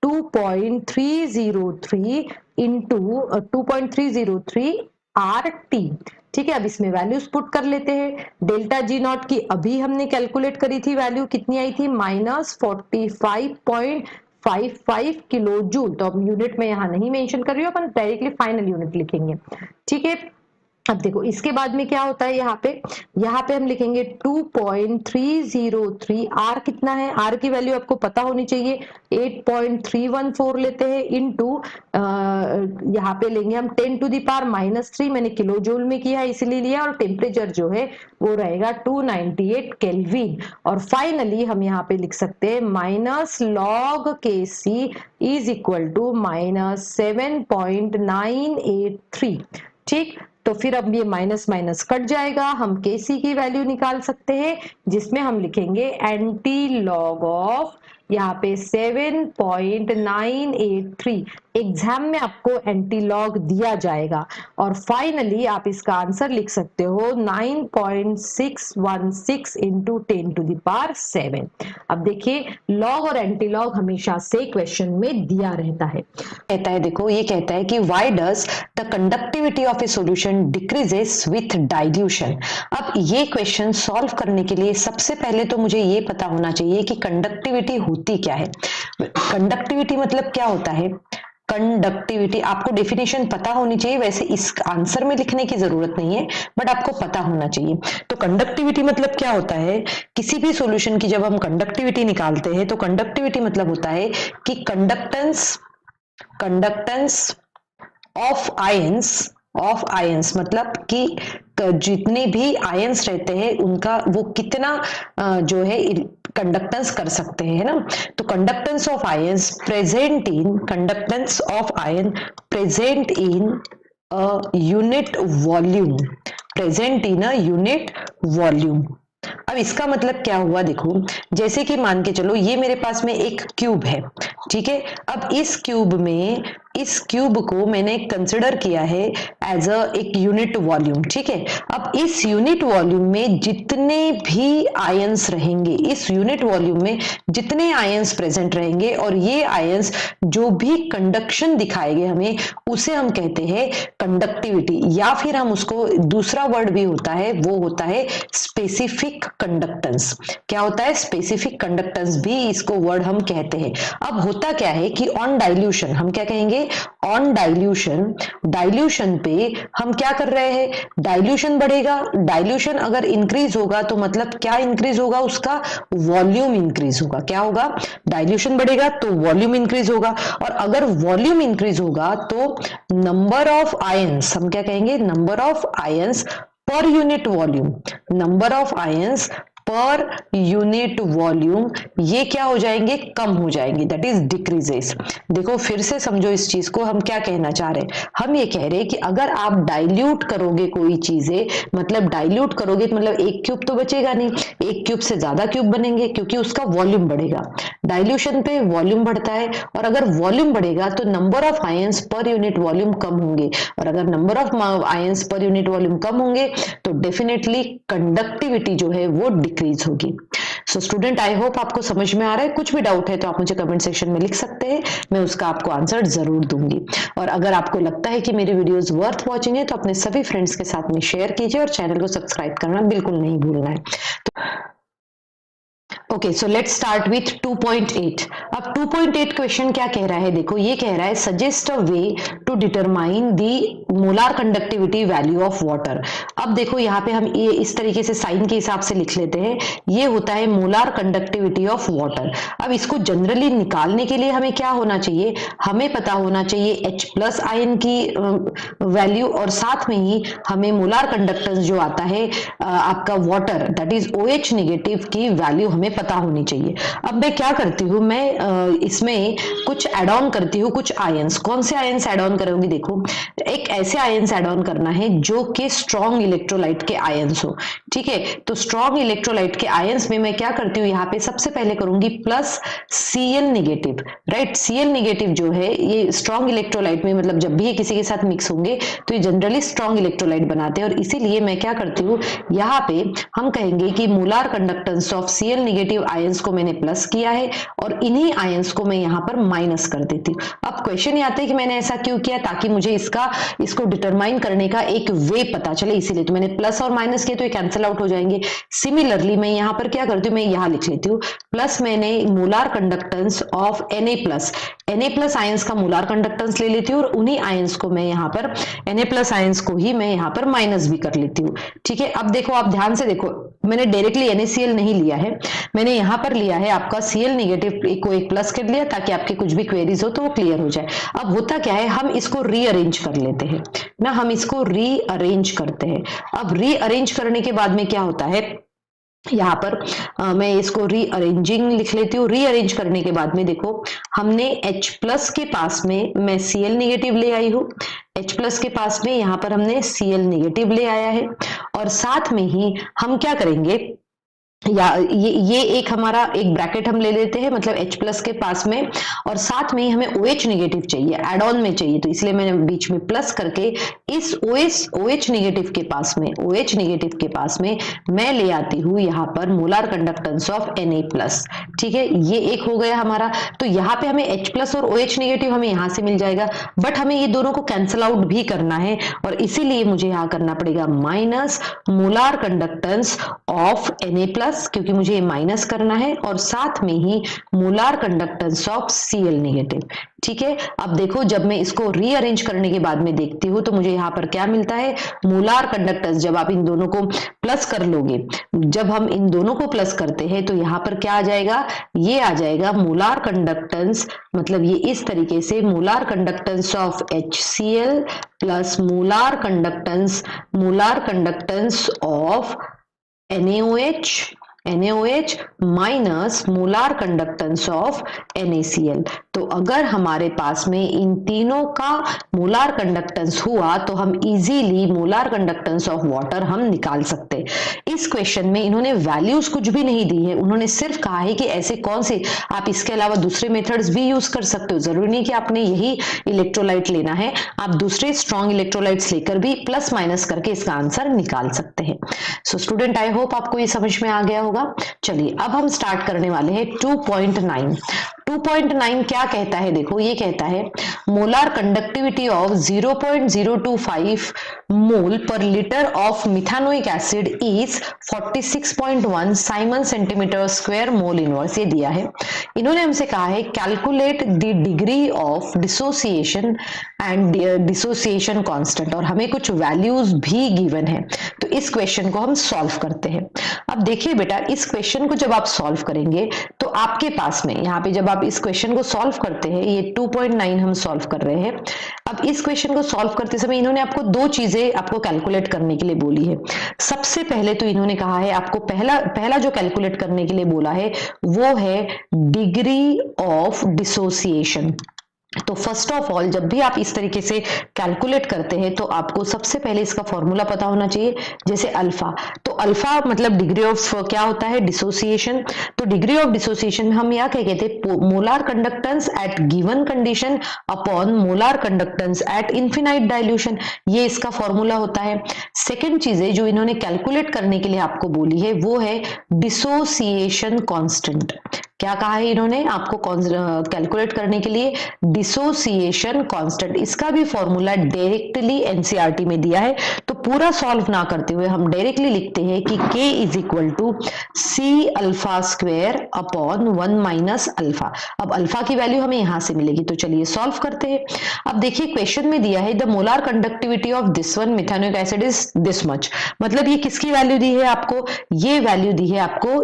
2.303 into 2.303 RT। ठीक है, अब इसमें वैल्यूज पुट कर लेते हैं। डेल्टा G नॉट की अभी हमने कैलकुलेट करी थी, वैल्यू कितनी आई थी -45.55 किलो जूल। तो अब यूनिट में यहाँ नहीं मेंशन कर रही हूँ, अपन डायरेक्टली फाइनल यूनिट लिखेंगे। ठीक है, अब देखो इसके बाद में क्या होता है, यहाँ पे हम लिखेंगे 2.303। आर कितना है, आर की वैल्यू आपको पता होनी चाहिए, 8.314 लेते हैं इनटू यहाँ पे लेंगे हम 10⁻⁻3, मैंने किलो जूल में किया है इसलिए लिया, और टेम्परेचर जो है वो रहेगा 298 केल्विन। और फाइनली हम यहाँ पे लिख सकते हैं -log(Kc) इज इक्वल टू -7.983। ठीक, तो फिर अब ये माइनस माइनस कट जाएगा, हम Kc की वैल्यू निकाल सकते हैं, जिसमें हम लिखेंगे एंटी लॉग ऑफ यहाँ पे 7.983। एग्जाम में आपको एंटी लॉग दिया जाएगा, और फाइनली आप इसका आंसर लिख सकते हो 9.616 इंटू 10⁻7। अब देखिए लॉग और एंटी लॉग हमेशा से क्वेश्चन में दिया रहता है। कहता है, देखो ये कहता है कि why does the conductivity of A solution decreases with dilution. अब ये क्वेश्चन सॉल्व करने के लिए सबसे पहले तो मुझे ये पता होना चाहिए कि कंडक्टिविटी होती क्या है। कंडक्टिविटी मतलब क्या होता है। कंडक्टिविटी आपको डेफिनेशन पता होनी चाहिए, वैसे इस आंसर में लिखने की जरूरत नहीं है, बट आपको पता होना चाहिए। तो कंडक्टिविटी मतलब क्या होता है, किसी भी सॉल्यूशन की जब हम कंडक्टिविटी निकालते हैं तो कंडक्टिविटी मतलब होता है कि कंडक्टेंस ऑफ आयंस मतलब कि जितने भी आयंस रहते हैं उनका वो कितना जो है कंडक्टेंस कर सकते हैं, है ना। तो conductance of ions present in unit volume. अब इसका मतलब क्या हुआ, देखो जैसे कि मान के चलो ये मेरे पास में एक क्यूब है, ठीक है। अब इस क्यूब को मैंने कंसिडर किया है एज एक यूनिट वॉल्यूम, ठीक है। अब इस यूनिट वॉल्यूम में जितने भी आयंस रहेंगे, इस यूनिट वॉल्यूम में जितने आयंस प्रेजेंट रहेंगे और ये आयंस जो भी कंडक्शन दिखाएंगे हमें, उसे हम कहते हैं कंडक्टिविटी, या फिर हम उसको दूसरा वर्ड भी होता है, वो होता है स्पेसिफिक कंडक्टेंस। क्या होता है, स्पेसिफिक कंडक्टेंस भी इसको वर्ड हम कहते हैं। अब होता क्या है कि ऑन डाइल्यूशन हम क्या कहेंगे, ऑन डाइल्यूशन पे हम क्या कर रहे हैं, डाइल्यूशन बढ़ेगा। डाइल्यूशन अगर इंक्रीज होगा तो मतलब क्या इंक्रीज होगा, उसका वॉल्यूम इंक्रीज होगा। क्या होगा, डाइल्यूशन बढ़ेगा तो वॉल्यूम इंक्रीज होगा, और अगर वॉल्यूम इंक्रीज होगा तो नंबर ऑफ आयंस, हम क्या कहेंगे, number of ions per unit volume, number of ions per unit volume, ये क्या हो जाएंगे, कम हो जाएंगे, दैट इज डिक्रीजेस। देखो फिर से समझो इस चीज को, हम क्या कहना चाह रहे हैं, हम ये कह रहे हैं कि अगर आप डाइल्यूट करोगे कोई चीजें, मतलब डाइल्यूट करोगे तो मतलब एक क्यूब तो बचेगा नहीं, एक क्यूब से ज्यादा क्यूब बनेंगे क्योंकि उसका वॉल्यूम बढ़ेगा। डाइल्यूशन पे वॉल्यूम बढ़ता है, और अगर वॉल्यूम बढ़ेगा तो number of ions per unit volume कम होंगे, और अगर number of ions per unit volume कम होंगे तो डेफिनेटली कंडक्टिविटी जो है वो डिक्रीज होगी। सो स्टूडेंट, आई होप आपको समझ में आ रहा है। कुछ भी डाउट है तो आप मुझे कमेंट सेक्शन में लिख सकते हैं, मैं उसका आपको आंसर जरूर दूंगी। और अगर आपको लगता है कि मेरे वीडियोस वर्थ वॉचिंग है तो अपने सभी फ्रेंड्स के साथ में शेयर कीजिए, और चैनल को सब्सक्राइब करना बिल्कुल नहीं भूलना है। Okay, so let's start with 2.8। अब 2.8 क्वेश्चन क्या कह रहा है, देखो ये कह रहा है suggest a way to determine the molar conductivity value of water. अब देखो यहाँ पे हम ये इस तरीके से साइन के हिसाब से लिख लेते हैं, ये होता है मोलार कंडक्टिविटी ऑफ वाटर। अब इसको जनरली निकालने के लिए हमें क्या होना चाहिए, हमें पता होना चाहिए H+ आयन की वैल्यू, और साथ में ही हमें मोलार कंडक्टेंस जो आता है आपका water, that is OH negative की वैल्यू हमें पता होनी चाहिए। अब मैं क्या करती हूँ, मैं इसमें कुछ एड ऑन करती हूँ, कुछ आयंस। कौन से आयंस एड ऑन करूंगी, देखो एक ऐसे आयंस एड ऑन करना है जो कि स्ट्रॉन्ग इलेक्ट्रोलाइट के आयंस हो, ठीक है। तो स्ट्रॉन्ग इलेक्ट्रोलाइट के आयंस में मैं क्या करती हूँ, यहाँ पे सबसे पहले करूंगी plus Cl negative, right. Cl negative जो है ये स्ट्रॉन्ग इलेक्ट्रोलाइट में, मतलब जब भी ये किसी के साथ मिक्स होंगे तो ये जनरली स्ट्रॉन्ग इलेक्ट्रोलाइट बनाते हैं, और इसीलिए मैं क्या करती हूँ, यहाँ पे हम कहेंगे कि molar conductance of Cl negative ions को मैंने प्लस किया है, और इन्हीं आयंस को मैं यहाँ पर माइनस कर देती हूँ। अब क्वेश्चन ये आता है कि मैंने ऐसा क्यों किया, ताकि मुझे इसको डिटरमाइन करने का एक वे पता चले, इसीलिए। तो मैंने प्लस और माइनस किया तो ये कैंसिल आउट हो जाएंगे। सिमिलरली मैं यहाँ पर क्या करती हूँ, मैं यहाँ लिख लेती हूँ प्लस, मैंने molar conductance of Na+, Na+ ions का मोलार कंडक्टेंस ले लेती हूँ और उन्हीं आयंस को मैं यहाँ पर Na+ आयंस को ही मैं यहाँ पर माइनस भी कर लेती हूँ। ठीक है, अब देखो, आप ध्यान से देखो, मैंने डायरेक्टली NaCl नहीं लिया है, मैंने यहाँ पर लिया है आपका Cl नेगेटिव को एक प्लस कर लिया ताकि आपके कुछ भी क्वेरीज हो तो वो क्लियर हो जाए। अब होता क्या है, हम इसको रीअरेंज कर लेते हैं ना, हम इसको रीअरेंज करते हैं। अब रीअरेंज करने के बाद में क्या होता है, यहाँ पर मैं इसको रीअरेंजिंग लिख लेती हूँ। रीअरेंज करने के बाद में देखो, हमने H+ के पास में मैं Cl नेगेटिव ले आई हूँ, H+ के पास में यहाँ पर हमने Cl नेगेटिव ले आया है, और साथ में ही हम क्या करेंगे, या ये एक हमारा एक ब्रैकेट हम ले लेते हैं, मतलब H+ के पास में, और साथ में ही हमें OH नेगेटिव चाहिए, एड ऑन में चाहिए, तो इसलिए मैंने बीच में प्लस करके इस OH नेगेटिव के पास में, OH नेगेटिव के पास में मैं ले आती हूँ यहाँ पर मोलार कंडक्टेंस ऑफ Na+। ठीक है, ये एक हो गया हमारा। तो यहाँ पे हमें H+ और OH नेगेटिव हमें यहाँ से मिल जाएगा, बट हमें ये दोनों को कैंसल आउट भी करना है, और इसीलिए मुझे यहाँ करना पड़ेगा minus molar conductance of Na+, क्योंकि मुझे ये माइनस करना है, और साथ में ही molar conductance of Cl negative. ठीक है, अब देखो, जब मैं इसको रीअरेंज करने के बाद में देखती हूँ तो मुझे यहाँ पर क्या मिलता है, मोलार कंडक्टेंस, जब आप इन दोनों को प्लस कर लोगे, जब हम इन दोनों को प्लस करते हैं तो यहाँ पर क्या आ जाएगा, ये आ जाएगा मोलार कंडक्टेंस, मतलब ये इस तरीके से molar conductance of HCl plus molar conductance of NaOH minus molar conductance of NaCl। तो अगर हमारे पास में इन तीनों का मोलार कंडक्टेंस हुआ तो हम easily molar conductance of water हम निकाल सकते हैं। इस क्वेश्चन में इन्होंने वैल्यूज कुछ भी नहीं दी है, उन्होंने सिर्फ कहा है कि ऐसे कौन से, आप इसके अलावा दूसरे मेथड्स भी यूज कर सकते हो, जरूरी नहीं कि आपने यही इलेक्ट्रोलाइट लेना है, आप दूसरे स्ट्रॉन्ग इलेक्ट्रोलाइट्स लेकर भी प्लस माइनस करके इसका आंसर निकाल सकते हैं। सो स्टूडेंट, आई होप आपको ये समझ में आ गया होगा। चलिए अब हम स्टार्ट करने वाले हैं 2.9। 2.9 क्या कहता है, देखो ये कहता है molar conductivity of 0.025 mole per litre of methanoic acid is 46.1 siemens centimetre square mole inverse, ये दिया है। इन्होंने हमसे कहा है calculate the degree of dissociation and dissociation constant, और हमें कुछ वैल्यूज भी गिवन है, तो इस क्वेश्चन को हम सॉल्व करते हैं। अब देखिए बेटा, इस क्वेश्चन को जब आप सॉल्व करेंगे तो आपके पास में यहाँ पे जब आप इस क्वेश्चन को सॉल्व करते हैं, ये 2.9 हम सॉल्व कर रहे हैं। अब इस क्वेश्चन को सॉल्व करते समय इन्होंने आपको दो चीजें आपको कैलकुलेट करने के लिए बोली है। सबसे पहले तो इन्होंने कहा है आपको पहला जो कैलकुलेट करने के लिए बोला है वो है डिग्री ऑफ डिसोसिएशन। तो फर्स्ट ऑफ ऑल जब भी आप इस तरीके से कैलकुलेट करते हैं तो आपको सबसे पहले इसका फॉर्मूला पता होना चाहिए, जैसे अल्फा। तो अल्फा मतलब डिग्री ऑफ क्या होता है, डिसोसिएशन। तो डिग्री ऑफ डिसोसिएशन में हम क्या कहते हैं, molar conductance at given condition upon molar conductance at infinite dilution, ये इसका फॉर्मूला होता है। सेकेंड चीजें जो इन्होंने कैलकुलेट करने के लिए आपको बोली है वो है डिसोसिएशन कांस्टेंट। क्या कहा है इन्होंने आपको कैलकुलेट करने के लिए, डिसोसिएशन कांस्टेंट। इसका भी फॉर्मूला डायरेक्टली एनसीईआरटी में दिया है, तो पूरा सॉल्व ना करते हुए हम डायरेक्टली लिखते हैं कि K is equal to C alpha square upon 1 minus alpha. अब अल्फा की वैल्यू हमें यहां से मिलेगी, तो चलिए सॉल्व करते हैं। अब देखिए क्वेश्चन में दिया है the molar conductivity of this one methanoic acid is this much, मतलब ये किसकी वैल्यू दी है आपको, ये वैल्यू दी है आपको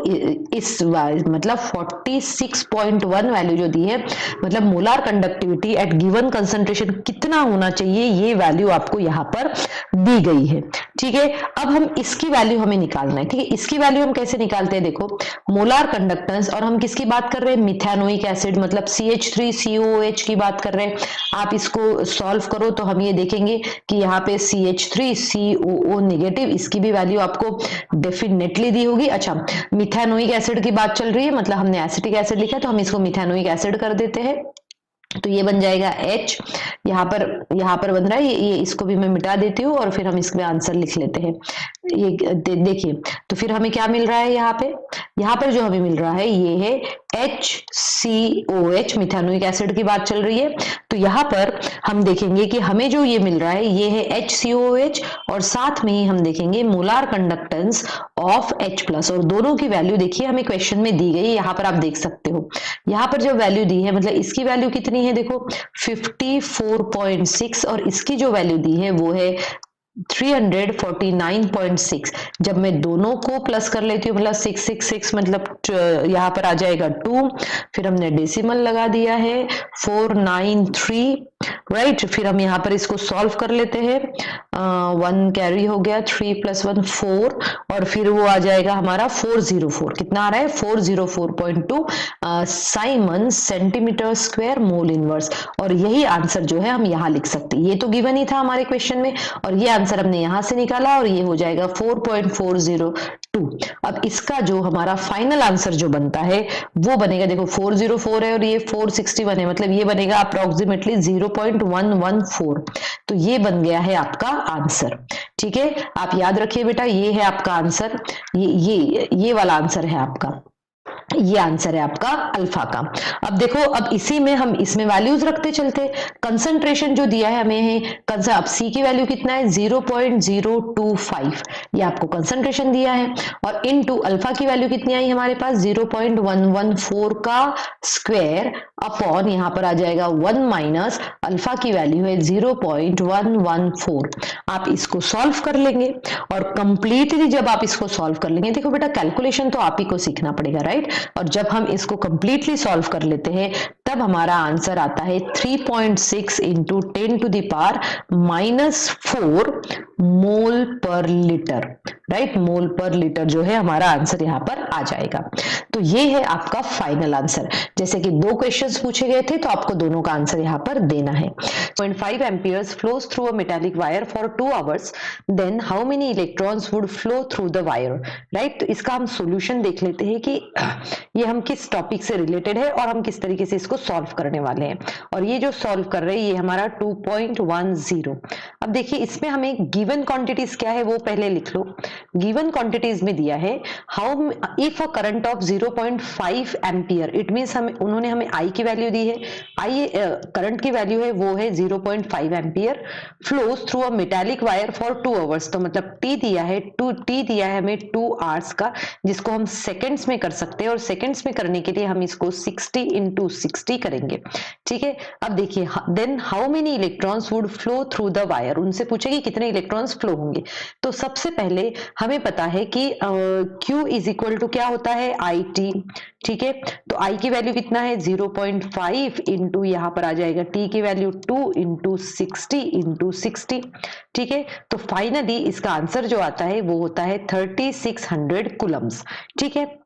इस मतलब 46.1 वैल्यू जो दी है, मतलब molar conductivity eight given concentration कितना होना चाहिए, ये वैल्यू आपको यहां पर दी गई है। ठीक है, अब हम इसकी वैल्यू हमें निकालना है। ठीक है, इसकी वैल्यू हम कैसे निकालते हैं, देखो मोलार कंडक्टेंस, और हम किसकी बात कर रहे हैं, मिथानोइक एसिड, मतलब CH3COOH की बात कर रहे हैं। आप इसको सॉल्व करो तो हम ये देखेंगे कि यहाँ पे CH3COO नेगेटिव, इसकी भी वैल्यू आपको डेफिनेटली दी होगी। अच्छा, मिथानोइक एसिड की बात चल रही है, मतलब हमने एसिटिक एसिड लिखा तो हम इसको मिथानोइक एसिड कर देते हैं, तो ये बन जाएगा H। यहाँ पर बन रहा है ये इसको भी मैं मिटा देती हूँ और फिर हम इसमें आंसर लिख लेते हैं। ये देखिए, तो फिर हमें क्या मिल रहा है यहाँ पे? यहाँ पर जो हमें मिल रहा है ये है HCOH, मिथानोइक एसिड की बात चल रही है। तो यहाँ पर हम देखेंगे कि हमें जो ये मिल रहा है ये है HCOH, और साथ में ही हम देखेंगे मोलार कंडक्टेंस ऑफ H+, और दोनों की वैल्यू देखिए हमें क्वेश्चन में दी गई है, यहाँ पर आप देख सकते हो। यहाँ पर जो वैल्यू दी है मतलब इसकी वैल्यू कितनी है, देखो 54.6, और इसकी जो वैल्यू दी है वो है 349.6। जब मैं दोनों को प्लस कर लेती हूँ मतलब 666 मतलब यहाँ पर आ जाएगा 2, फिर हमने डेसिमल लगा दिया है 493, राइट। फिर हम यहाँ पर इसको सॉल्व कर लेते हैं, 1 कैरी हो गया, 3 + 1 4, और फिर वो आ जाएगा हमारा 404, कितना आ रहा है 404.2 Simon centimetre square mole inverse. और यही आंसर जो है हम यहाँ लिख सकते हैं, ये तो गिवन ही था हमारे क्वेश्चन में, और ये आंसर हमने यहां से निकाला, और ये हो जाएगा 4.402। अब इसका जो हमारा फाइनल आंसर जो बनता है वो बनेगा, देखो 404 है और ये 461 है, मतलब ये बनेगा अप्रोक्सीमेटली 0.114। तो ये बन गया है आपका आंसर, ठीक है। आप याद रखिए बेटा, ये है आपका आंसर, ये वाला आंसर है आपका, ये आंसर है आपका अल्फा का। अब देखो, अब इसी में हम इसमें वैल्यूज रखते चलते, कंसंट्रेशन जो दिया है हमें है, अब सी की वैल्यू कितना है 0.025, ये आपको कंसंट्रेशन दिया है, और इनटू अल्फा की वैल्यू कितनी आई हमारे पास 0.114 का स्क्वायर अपॉन यहाँ पर आ जाएगा 1 माइनस अल्फा की वैल्यू है 0.114। आप इसको सॉल्व कर लेंगे, और कंप्लीटली जब आप इसको सॉल्व कर लेंगे, देखो बेटा कैलकुलेशन तो आप ही को सीखना पड़ेगा, राइट। और जब हम इसको कंप्लीटली सॉल्व कर लेते हैं तब हमारा आंसर आता है 3.6 इंटू 10⁻⁻⁴ मोल पर लीटर, राइट। मोल पर लीटर जो है हमारा आंसर यहाँ पर आ जाएगा। तो ये है आपका फाइनल आंसर। जैसे कि 2 क्वेश्चंस पूछे गए थे तो आपको दोनों का आंसर यहाँ पर देना है। 0.5 amperes flows through a metallic wire for 2 hours, then how many electrons would flow through the wire, right। तो इसका हम सॉल्यूशन देख लेते हैं कि ये हम किस टॉपिक से रिलेटेड है और हम किस तरीके से इसको सॉल्व करने वाले हैं। और ये जो सॉल्व कर रहे हैं ये हमारा 2.10। अब देखिए इसमें हमें गिवन क्वांटिटीज क्या है वो पहले लिख लो। गिवन क्वांटिटीज में दिया है how if a current of 0.5 ampere, it means उन्होंने हमें आई की वैल्यू दी है, आई करंट की वैल्यू है वो है 0.5 ampere, flows through a metallic wire for 2 hours. तो मतलब टी दिया है हमें 2 आवर्स का, जिसको हम सेकेंड्स में कर सकते हैं, और सेकेंड्स में करने के लिए हम इसको 60 × 60 करेंगे, ठीक है। अब देखिए then how many electrons would flow through the wire, उनसे पूछेगी कितने इलेक्ट्रॉन्स फ्लो होंगे। तो सबसे पहले हमें पता है कि Q इज इक्वल टू क्या होता है IT, ठीक है। तो I की वैल्यू कितना है 0.5 इंटू यहाँ पर आ जाएगा T की वैल्यू 2 × 60 × 60, ठीक है। तो फाइनली इसका आंसर जो आता है वो होता है 3600 कूलम्स, ठीक है।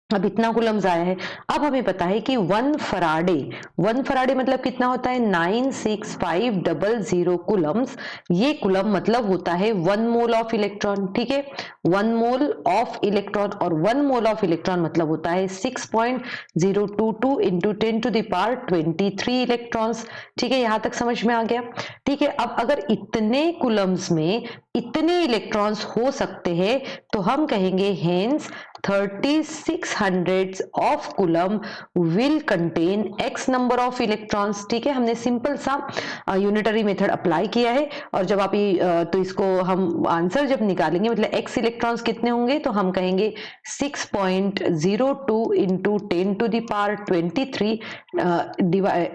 अब इतना कूलम्स आया है। अब हमें पता है कि 1 फराडे मतलब कितना होता है 96500 कूलम्स। ये कूलम मतलब होता है 1 मोल ऑफ इलेक्ट्रॉन, ठीक है। 1 मोल ऑफ इलेक्ट्रॉन, और 1 मोल ऑफ इलेक्ट्रॉन मतलब होता है 6.022 × 10⁻23 इलेक्ट्रॉन्स, ठीक है। यहां तक समझ में आ गया, ठीक है। अब अगर इतने कूलम्स में इतने इलेक्ट्रॉन्स हो सकते हैं तो हम कहेंगे hence 3600 of coulomb will contain x number of electrons, ठीक है। हमने सिंपल सा यूनिटरी मेथड अप्लाई किया है, और जब आप तो इसको हम आंसर जब निकालेंगे मतलब x इलेक्ट्रॉन्स कितने होंगे तो हम कहेंगे 6.02 × 10⁻23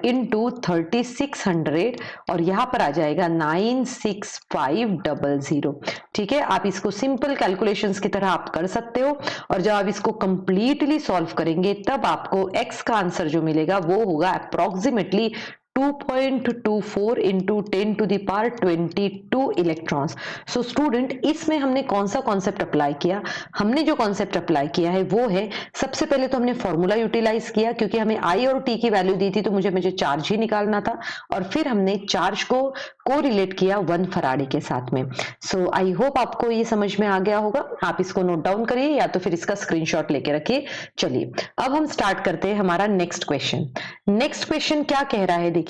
इंटू 3600, और यहाँ पर आ जाएगा 96500, ठीक है। आप इसको सिंपल कैलकुलेशंस की तरह आप कर सकते हो, और जब आप इसको कंप्लीटली सॉल्व करेंगे तब आपको x का आंसर जो मिलेगा वो होगा अप्रोक्सीमेटली 2.24 × 10⁻22 इलेक्ट्रॉन्स। सो स्टूडेंट, इसमें हमने कौन सा कॉन्सेप्ट अप्लाई किया? हमने जो कॉन्सेप्ट अप्लाई किया है वो है, सबसे पहले तो हमने फॉर्मूला यूटिलाइज किया, क्योंकि हमें आई और टी की वैल्यू दी थी तो मुझे चार्ज ही निकालना था, और फिर हमने चार्ज को कोरिलेट किया 1 फराडे के साथ में। सो आई होप आपको ये समझ में आ गया होगा। आप इसको नोट डाउन करिए या तो फिर इसका स्क्रीनशॉट लेके रखिए। चलिए अब हम स्टार्ट करते हैं हमारा नेक्स्ट क्वेश्चन। नेक्स्ट क्वेश्चन क्या कह रहा है, देखिए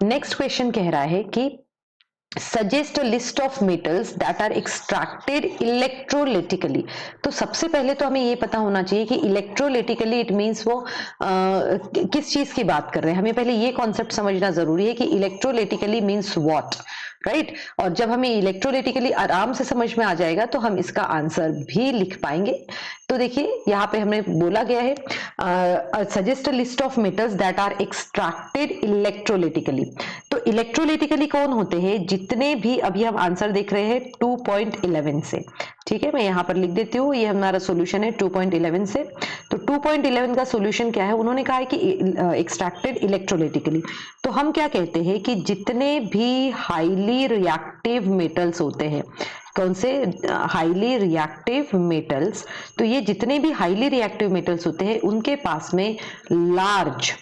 नेक्स्ट क्वेश्चन कह रहा है कि suggest a list of metals that are extracted electrolytically. तो सबसे पहले तो हमें ये पता होना चाहिए कि इलेक्ट्रोलिटिकली इट मीन्स वो किस चीज की बात कर रहे हैं। हमें पहले ये कॉन्सेप्ट समझना जरूरी है कि इलेक्ट्रोलिटिकली मीन्स व्हाट, राइट। और जब हमें इलेक्ट्रोलिटिकली आराम से समझ में आ जाएगा तो हम इसका आंसर भी लिख पाएंगे। तो देखिए यहाँ पे हमने बोला गया है suggest a list of metals that are extracted electrolytically. तो इलेक्ट्रोलिटिकली कौन होते हैं, जितने भी, अभी हम आंसर देख रहे हैं 2.11 से, ठीक है। मैं यहाँ पर लिख देती हूँ, ये हमारा सॉल्यूशन है 2.11 से। तो 2.11 का सॉल्यूशन क्या है, उन्होंने कहा है कि एक्सट्रैक्टेड इलेक्ट्रोलिटिकली। तो हम क्या कहते हैं कि जितने भी हाईली रिएक्टिव मेटल्स होते हैं, कौन से, हाईली रिएक्टिव मेटल्स, तो ये जितने भी हाईली रिएक्टिव मेटल्स होते हैं उनके पास में लार्ज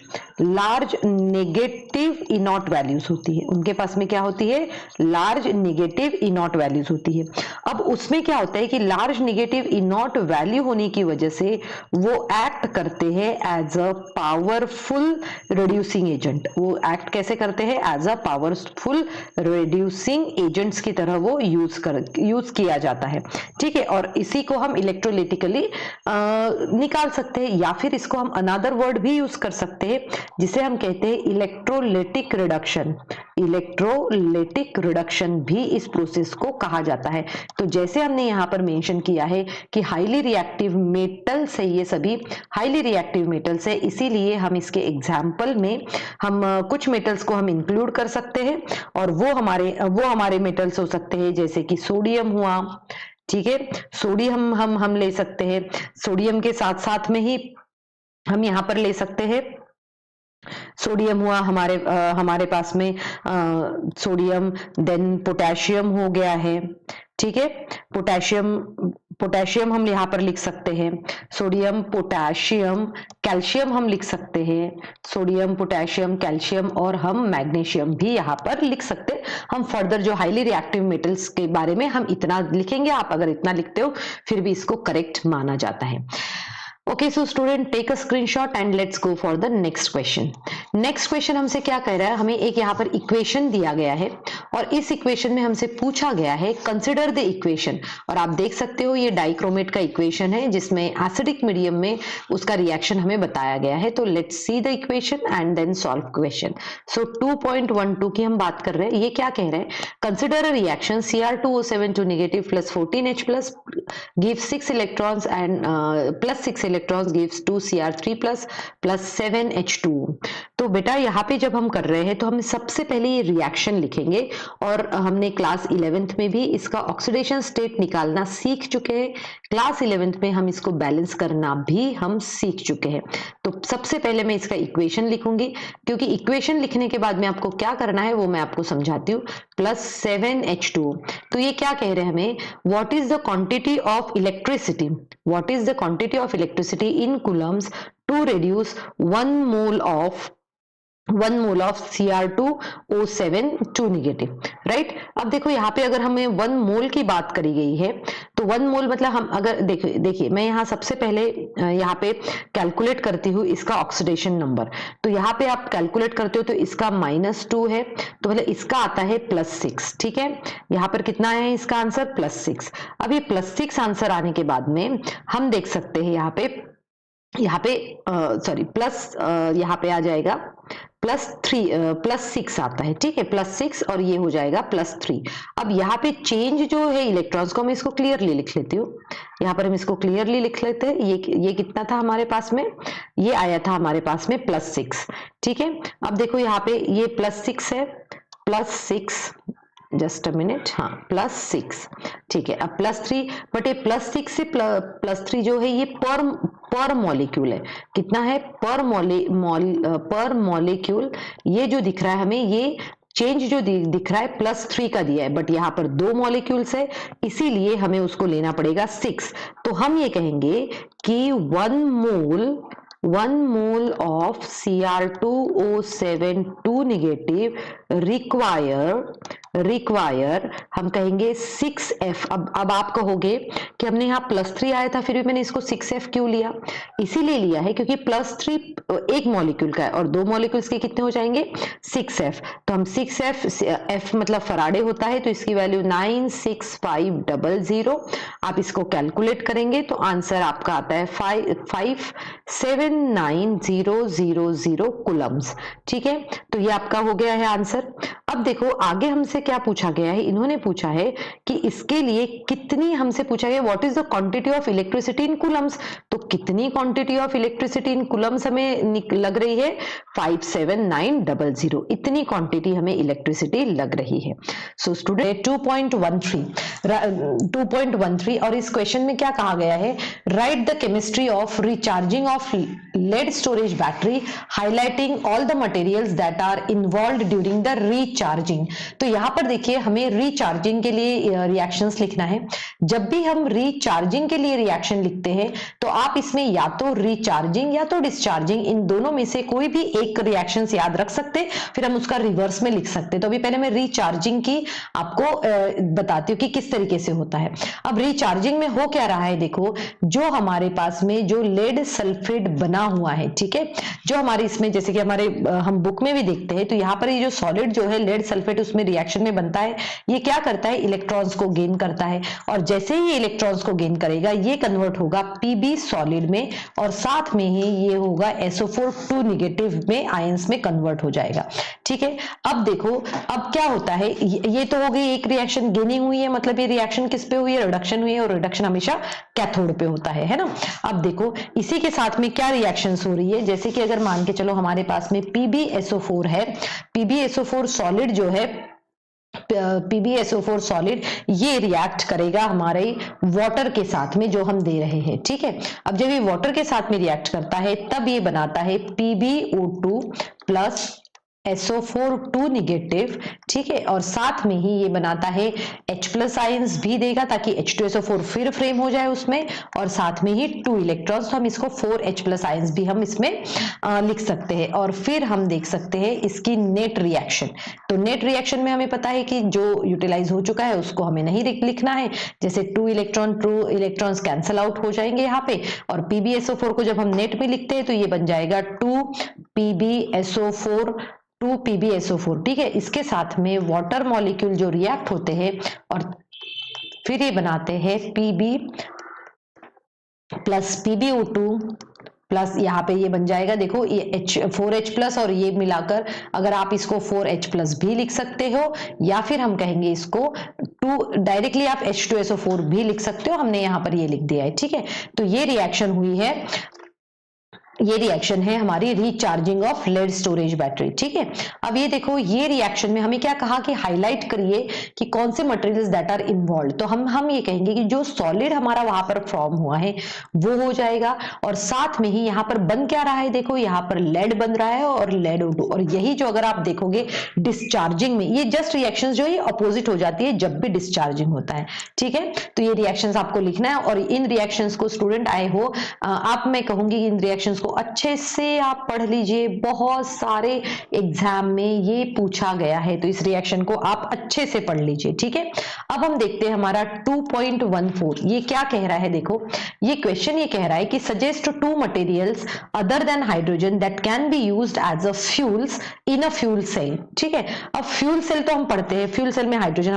नेगेटिव इनॉट वैल्यूज होती है। उनके पास में क्या होती है, लार्ज नेगेटिव इनॉट वैल्यूज होती है। अब उसमें क्या होता है कि लार्ज नेगेटिव इनॉट वैल्यू होने की वजह से वो एक्ट करते हैं as a powerful reducing agent. वो एक्ट कैसे करते हैं, as a powerful reducing agents की तरह वो यूज किया जाता है, ठीक है। और इसी को हम इलेक्ट्रोलिटिकली निकाल सकते हैं, या फिर इसको हम अनदर वर्ड भी यूज कर सकते हैं जिसे हम कहते हैं इलेक्ट्रोलिटिक रिडक्शन। इलेक्ट्रोलिटिक रिडक्शन भी इस प्रोसेस को कहा जाता है। तो जैसे हमने यहाँ पर मेंशन किया है कि हाईली रिएक्टिव मेटल्स है, ये सभी हाईली रिएक्टिव मेटल्स है, इसीलिए हम इसके एग्जाम्पल में हम कुछ मेटल्स को हम इंक्लूड कर सकते हैं, और वो हमारे मेटल्स हो सकते हैं जैसे कि सोडियम हुआ, ठीक है। सोडियम हम ले सकते हैं। सोडियम के साथ साथ में ही हम यहाँ पर ले सकते हैं, सोडियम हुआ हमारे पास में सोडियम, देन पोटेशियम हो गया है, ठीक है। पोटेशियम हम यहाँ पर लिख सकते हैं, सोडियम पोटेशियम, कैल्शियम हम लिख सकते हैं, सोडियम पोटेशियम कैल्शियम, और हम मैग्नीशियम भी यहाँ पर लिख सकते हैं। हम फर्दर जो हाईली रिएक्टिव मेटल्स के बारे में हम इतना लिखेंगे, आप अगर इतना लिखते हो फिर भी इसको करेक्ट माना जाता है। Okay, so student take a screenshot and let's go for the next question. Next question हमसे क्या कह रहा है, हमें एक यहाँ पर इक्वेशन दिया गया है, और इस इक्वेशन में हमसे पूछा गया है कंसिडर द इक्वेशन। और आप देख सकते हो ये डाइक्रोमेट का इक्वेशन है जिसमें एसिडिक मीडियम में उसका रिएक्शन हमें बताया गया है। तो let's see the equation and then solve question. So 2.12 की हम बात कर रहे हैं। ये क्या कह रहे हैं, consider a reaction Cr2O72 negative plus 14H plus gives 6 electrons and plus 6 electrons gives 2 Cr3 plus 7H2। तो बेटा यहाँ पे जब हम कर रहे हैं तो हम सबसे पहले ये रिएक्शन लिखेंगे, और हमने क्लास 11th में भी इसका ऑक्सीडेशन स्टेट निकालना सीख चुके हैं। क्लास 11th में हम इसको बैलेंस करना भी हम सीख चुके हैं। तो सबसे पहले मैं इसका इक्वेशन लिखूंगी, क्योंकि इक्वेशन लिखने के बाद में आपको क्या करना है वो मैं आपको समझाती हूँ। प्लस 7H2, तो ये क्या कह रहे हैं हमें, what is the quantity of electricity, what is the quantity of electricity in coulombs to reduce 1 mole of Cr2O72 negative, right. अब देखो यहाँ पे अगर हमें 1 मोल की बात करी गई है, तो 1 मोल मतलब हम अगर देखिए मैं यहाँ सबसे पहले यहाँ पे कैलकुलेट करती हूँ इसका ऑक्सीडेशन नंबर। तो यहाँ पे आप कैलकुलेट करते हो तो इसका -2 है, तो मतलब इसका आता है +6, ठीक है। यहाँ पर कितना है इसका आंसर, +6। अब ये +6 आंसर आने के बाद में हम देख सकते हैं यहाँ पे सॉरी प्लस यहाँ पे आ जाएगा +6 आता है, ठीक है, +6, और ये हो जाएगा +3। अब यहाँ पे चेंज जो है इलेक्ट्रॉन्स को, मैं इसको क्लियरली लिख लेती हूँ। यहाँ पर हम इसको क्लियरली लिख लेते हैं। ये कितना था हमारे पास में, ये आया था हमारे पास में +6, ठीक है। अब देखो यहाँ पे ये +6 है, +6, जस्ट अ मिनट, हाँ +6, ठीक है। अब +3, बट ये +6 से +3 जो है ये पर मॉलिक्यूल है, कितना है पर मॉलिक्यूल। ये जो दिख रहा है हमें, ये चेंज जो दिख रहा है +3 का दिया है, बट यहाँ पर 2 मॉलिक्यूल्स है, इसीलिए हमें उसको लेना पड़ेगा 6। तो हम ये कहेंगे कि 1 mole of Cr2O72 negative require, हम कहेंगे 6f। अब आप कहोगे कि हमने यहाँ +3 आया था फिर भी मैंने इसको 6f क्यों लिया? इसीलिए लिया है क्योंकि +3 एक मॉलिक्यूल का है और 2 मॉलिक्यूल्स के कितने हो जाएंगे? 6f। तो हम 6f, f मतलब फराडे होता है, तो इसकी वैल्यू 96500। आप इसको कैलकुलेट करेंगे तो आंसर आपका आता है 579000 कूलम्स। ठीक है, तो ये आपका हो गया है आंसर। अब देखो आगे हमसे क्या पूछा गया है, इन्होंने पूछा है कि इसके लिए कितनी, हमसे पूछा गया what is the quantity of electricity in Coulomb's. तो कितनी quantity of electricity in Coulomb's हमें लग रही है? 57900, इतनी क्वांटिटी हमें इलेक्ट्रिसिटी लग रही है। सो स्टूडेंट 2.13 और इस क्वेश्चन में क्या कहा गया है? Write the chemistry of recharging of lead storage battery highlighting all the materials that are involved during the recharging. तो यहाँ पर देखिए हमें रिचार्जिंग के लिए रिएक्शंस लिखना है। जब भी हम रिचार्जिंग के लिए रिएक्शन लिखते हैं तो आप इसमें या तो रिचार्जिंग या तो डिस्चार्जिंग, इन दोनों में से कोई भी एक रिएक्शंस याद रख सकते, फिर हम उसका रिवर्स में लिख सकते। तो अभी पहले मैं रिचार्जिंग की आपको बताती हूँ कि किस तरीके से होता है। अब रिचार्जिंग में हो क्या रहा है, देखो जो हमारे पास में जो लेड सल्फेट बना हुआ है, ठीक है, जो हमारे इसमें जैसे कि हमारे हम बुक में भी देखते हैं, तो यहाँ पर ये जो सॉलिड जो है लेड सल्फेट उसमें रिएक्शन में बनता है, ये क्या करता है? इलेक्ट्रॉन्स को गेन करता है, और जैसे ही इलेक्ट्रॉन्स को गेन करेगा ये कन्वर्ट होगा पीबी सॉलिड में, और साथ में ही ये होगा SO4 2 नेगेटिव में आयंस में कन्वर्ट हो जाएगा। ठीक है, अब देखो अब क्या होता है, ये तो हो गई एक रिएक्शन, गेनिंग हुई है, मतलब ये रिएक्शन किस पे हुई है? रिडक्शन हुई है, और रिडक्शन हमेशा कैथोड पे होता है ना। अब देखो इसी के साथ में क्या रिएक्शंस हो रही है, जैसे कि अगर मान के चलो हमारे पास में PbSO4 है, PbSO4 सॉलिड जो है, PbSO4 सॉलिड ये रिएक्ट करेगा हमारे वाटर के साथ में जो हम दे रहे हैं। ठीक है, अब जब ये वाटर के साथ में रिएक्ट करता है तब ये बनाता है PbO2 प्लस SO4 2 नेगेटिव। ठीक है, और साथ में ही ये बनाता है H+ आयंस भी देगा ताकि H2SO4 फिर फ्रेम हो जाए उसमें, और साथ में ही 2 इलेक्ट्रॉन्स, तो हम इसको 4H+ आयंस भी हम इसमें लिख सकते हैं। और फिर हम देख सकते हैं इसकी नेट रिएक्शन। तो नेट रिएक्शन में हमें पता है कि जो यूटिलाइज हो चुका है उसको हमें नहीं लिखना है, जैसे 2 इलेक्ट्रॉन्स कैंसल आउट हो जाएंगे यहाँ पे, और PbSO4 को जब हम नेट में लिखते हैं तो ये बन जाएगा 2PbSO4। ठीक है, इसके साथ में वाटर मॉलिक्यूल जो रिएक्ट होते हैं और फिर ये बनाते हैं Pb प्लस PbO2 प्लस, यहाँ पे ये बन जाएगा, देखो ये 4H+ और ये मिलाकर अगर आप इसको 4H+ भी लिख सकते हो, या फिर हम कहेंगे इसको 2 डायरेक्टली आप H2SO4 भी लिख सकते हो, हमने यहाँ पर ये लिख दिया है। ठीक है, तो ये रिएक्शन हुई है, ये रिएक्शन है हमारी recharging of lead storage battery. ठीक है, अब ये देखो ये रिएक्शन में हमें क्या कहा कि हाईलाइट करिए कि कौन से मटेरियल्स दैट आर इन्वॉल्व। तो हम ये कहेंगे कि जो सॉलिड हमारा वहां पर फॉर्म हुआ है वो हो जाएगा, और साथ में ही यहाँ पर बन क्या रहा है, देखो यहाँ पर लेड बन रहा है और लेड O2, और यही जो अगर आप देखोगे डिस्चार्जिंग में, ये जस्ट रिएक्शन जो है अपोजिट हो जाती है जब भी डिस्चार्जिंग होता है। ठीक है, तो ये रिएक्शंस आपको लिखना है, और इन रिएक्शंस को स्टूडेंट आए हो आप, मैं कहूंगी इन रिएक्शंस को अच्छे से आप पढ़ लीजिए, बहुत सारे एग्जाम में ये पूछा गया है, तो इस रिएक्शन को आप अच्छे से पढ़ लीजिए। ठीक है, अब हम देखते हैं हमारा 2.14, ये क्या कह रहा है, देखो ये क्वेश्चन ये कह रहा है कि suggest 2 materials other than hydrogen that can be used as a fuels in a fuel cell. ठीक है, अब फ्यूल सेल तो हम पढ़ते हैं, फ्यूल सेल में हाइड्रोजन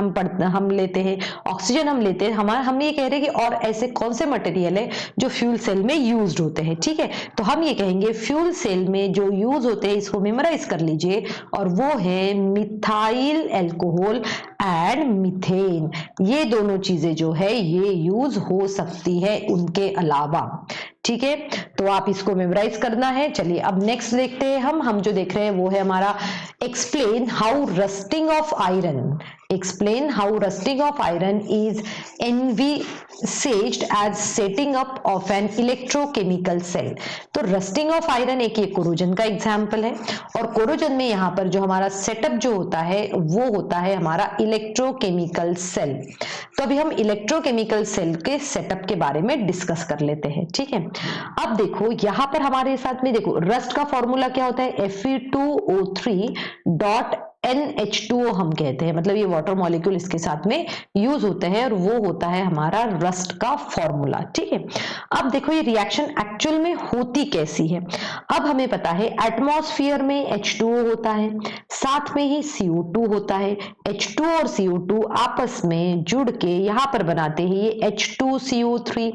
हम लेते हैं, ऑक्सीजन हम लेते हैं, हम ये कह रहे हैं कि और ऐसे कौन से मटेरियल है जो फ्यूल सेल में यूज्ड होते हैं। ठीक है, तो हम ये कहेंगे फ्यूल सेल में जो यूज होते हैं, इसको मेमोराइज कर लीजिए, और वो है मिथाइल अल्कोहल एंड मीथेन। ये दोनों चीजें जो है ये यूज हो सकती है उनके अलावा। ठीक है, तो आप इसको मेमोराइज करना है। चलिए अब नेक्स्ट देखते हैं हम जो देख रहे हैं वो है हमारा explain how rusting of iron, explain how rusting of iron is envisaged as setting up of an electrochemical cell। तो रस्टिंग ऑफ आयरन एक ये कोरोजन का एग्जाम्पल है, और कोरोजन में यहाँ पर जो हमारा सेटअप जो होता है वो होता है हमारा इलेक्ट्रोकेमिकल सेल। तो अभी हम इलेक्ट्रोकेमिकल सेल के सेटअप के बारे में डिस्कस कर लेते हैं। ठीक है, अब देखो यहाँ पर हमारे साथ में देखो रस्ट का फॉर्मूला क्या होता है, Fe2O3 डॉट NH2O हम कहते हैं, मतलब ये वाटर मॉलिक्यूल इसके साथ में यूज होते हैं और वो होता है हमारा रस्ट का फॉर्मूला। ठीक है, अब देखो ये रिएक्शन एक्चुअल में होती कैसी है। अब हमें पता है एटमॉस्फेयर में H2O होता है, साथ में ही CO2 होता है। H2 और CO2 आपस में जुड़ के यहाँ पर बनाते हैं ये H2CO3।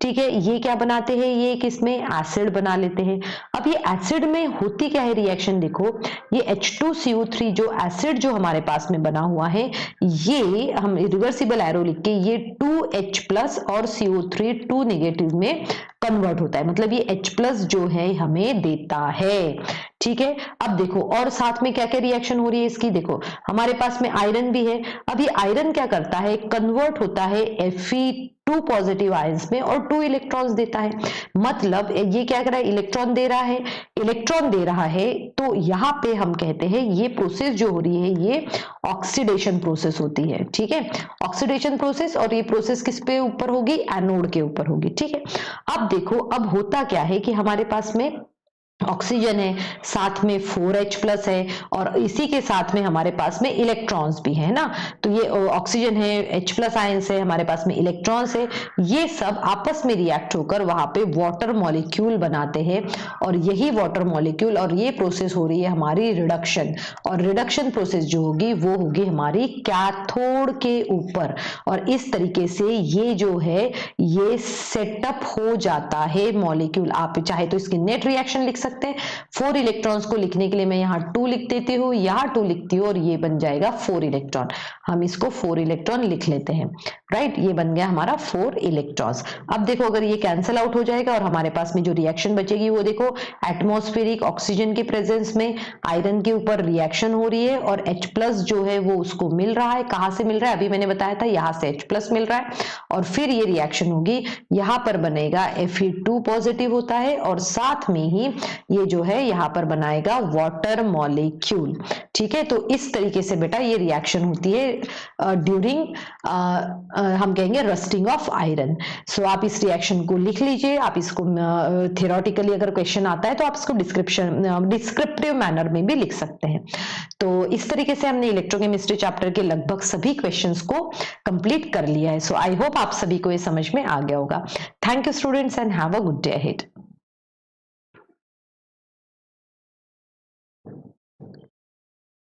ठीक है, ये क्या बनाते हैं, ये किसमें एसिड बना लेते हैं। अब ये एसिड में होती क्या है रिएक्शन, देखो ये H2CO3 जो एसिड जो हमारे पास में बना हुआ है, ये हम रिवर्सिबल एरो लिख के ये 2H प्लस और CO3 2 नेगेटिव में कन्वर्ट होता है, मतलब ये H प्लस जो है हमें देता है। ठीक है, अब देखो और साथ में क्या क्या रिएक्शन हो रही है इसकी, देखो हमारे पास में आयरन भी है। अब ये आयरन क्या करता है, कन्वर्ट होता है Fe2 पॉजिटिव आयंस में और 2 इलेक्ट्रॉन्स देता है। मतलब ये क्या कर रहा है, इलेक्ट्रॉन दे रहा है, इलेक्ट्रॉन दे रहा है। तो यहाँ पे हम कहते हैं ये प्रोसेस जो हो रही है ये ऑक्सीडेशन प्रोसेस होती है। ठीक है, ऑक्सीडेशन प्रोसेस, और ये प्रोसेस किस पे ऊपर होगी, एनोड के ऊपर होगी। ठीक है, अब देखो अब होता क्या है कि हमारे पास में ऑक्सीजन है, साथ में 4H प्लस है और इसी के साथ में हमारे पास में इलेक्ट्रॉन्स भी है ना। तो ये ऑक्सीजन है, H प्लस आयंस है, हमारे पास में इलेक्ट्रॉन्स है, ये सब आपस में रिएक्ट होकर वहां पे वाटर मॉलिक्यूल बनाते हैं। और यही वाटर मॉलिक्यूल, और ये प्रोसेस हो रही है हमारी रिडक्शन, और रिडक्शन प्रोसेस जो होगी वो होगी हमारी कैथोड के ऊपर। और इस तरीके से ये जो है ये सेटअप हो जाता है मॉलिक्यूल। आप चाहे तो इसकी नेट रिएक्शन लिख सकते हैं। 4 इलेक्ट्रॉन्स को लिखने के लिए मैं यहाँ 2 लिख देती हूँ, यहाँ 2 लिखती हूँ और ये बन जाएगा 4 इलेक्ट्रॉन। हम इसको 4 इलेक्ट्रॉन लिख लेते हैं। राइट, ये बन गया हमारा 4 इलेक्ट्रॉन्स। अब देखो अगर ये कैंसिल आउट हो जाएगा और हमारे पास में जो रिएक्शन बचेगी वो देखो, एटमॉस्फेरिक ऑक्सीजन के प्रेजेंस में आयरन के ऊपर रिएक्शन हो रही है और H प्लस जो है वो उसको मिल रहा है। कहां से मिल रहा है, अभी मैंने बताया था यहाँ से H प्लस मिल रहा है। और फिर ये रिएक्शन होगी, यहाँ पर बनेगा Fe2 पॉजिटिव होता है और साथ में ही ये जो है यहाँ पर बनाएगा वाटर मॉलिक्यूल। ठीक है, तो इस तरीके से बेटा ये रिएक्शन होती है ड्यूरिंग हम कहेंगे रस्टिंग ऑफ आयरन। सो आप इस रिएक्शन को लिख लीजिए। आप इसको थियोरेटिकली अगर क्वेश्चन आता है तो आप इसको डिस्क्रिप्टिव मैनर में भी लिख सकते हैं। तो इस तरीके से हमने इलेक्ट्रोकेमिस्ट्री चैप्टर के लगभग सभी क्वेश्चंस को कंप्लीट कर लिया है। सो आई होप आप सभी को ये समझ में आ गया होगा। Thank you students and have a good day ahead.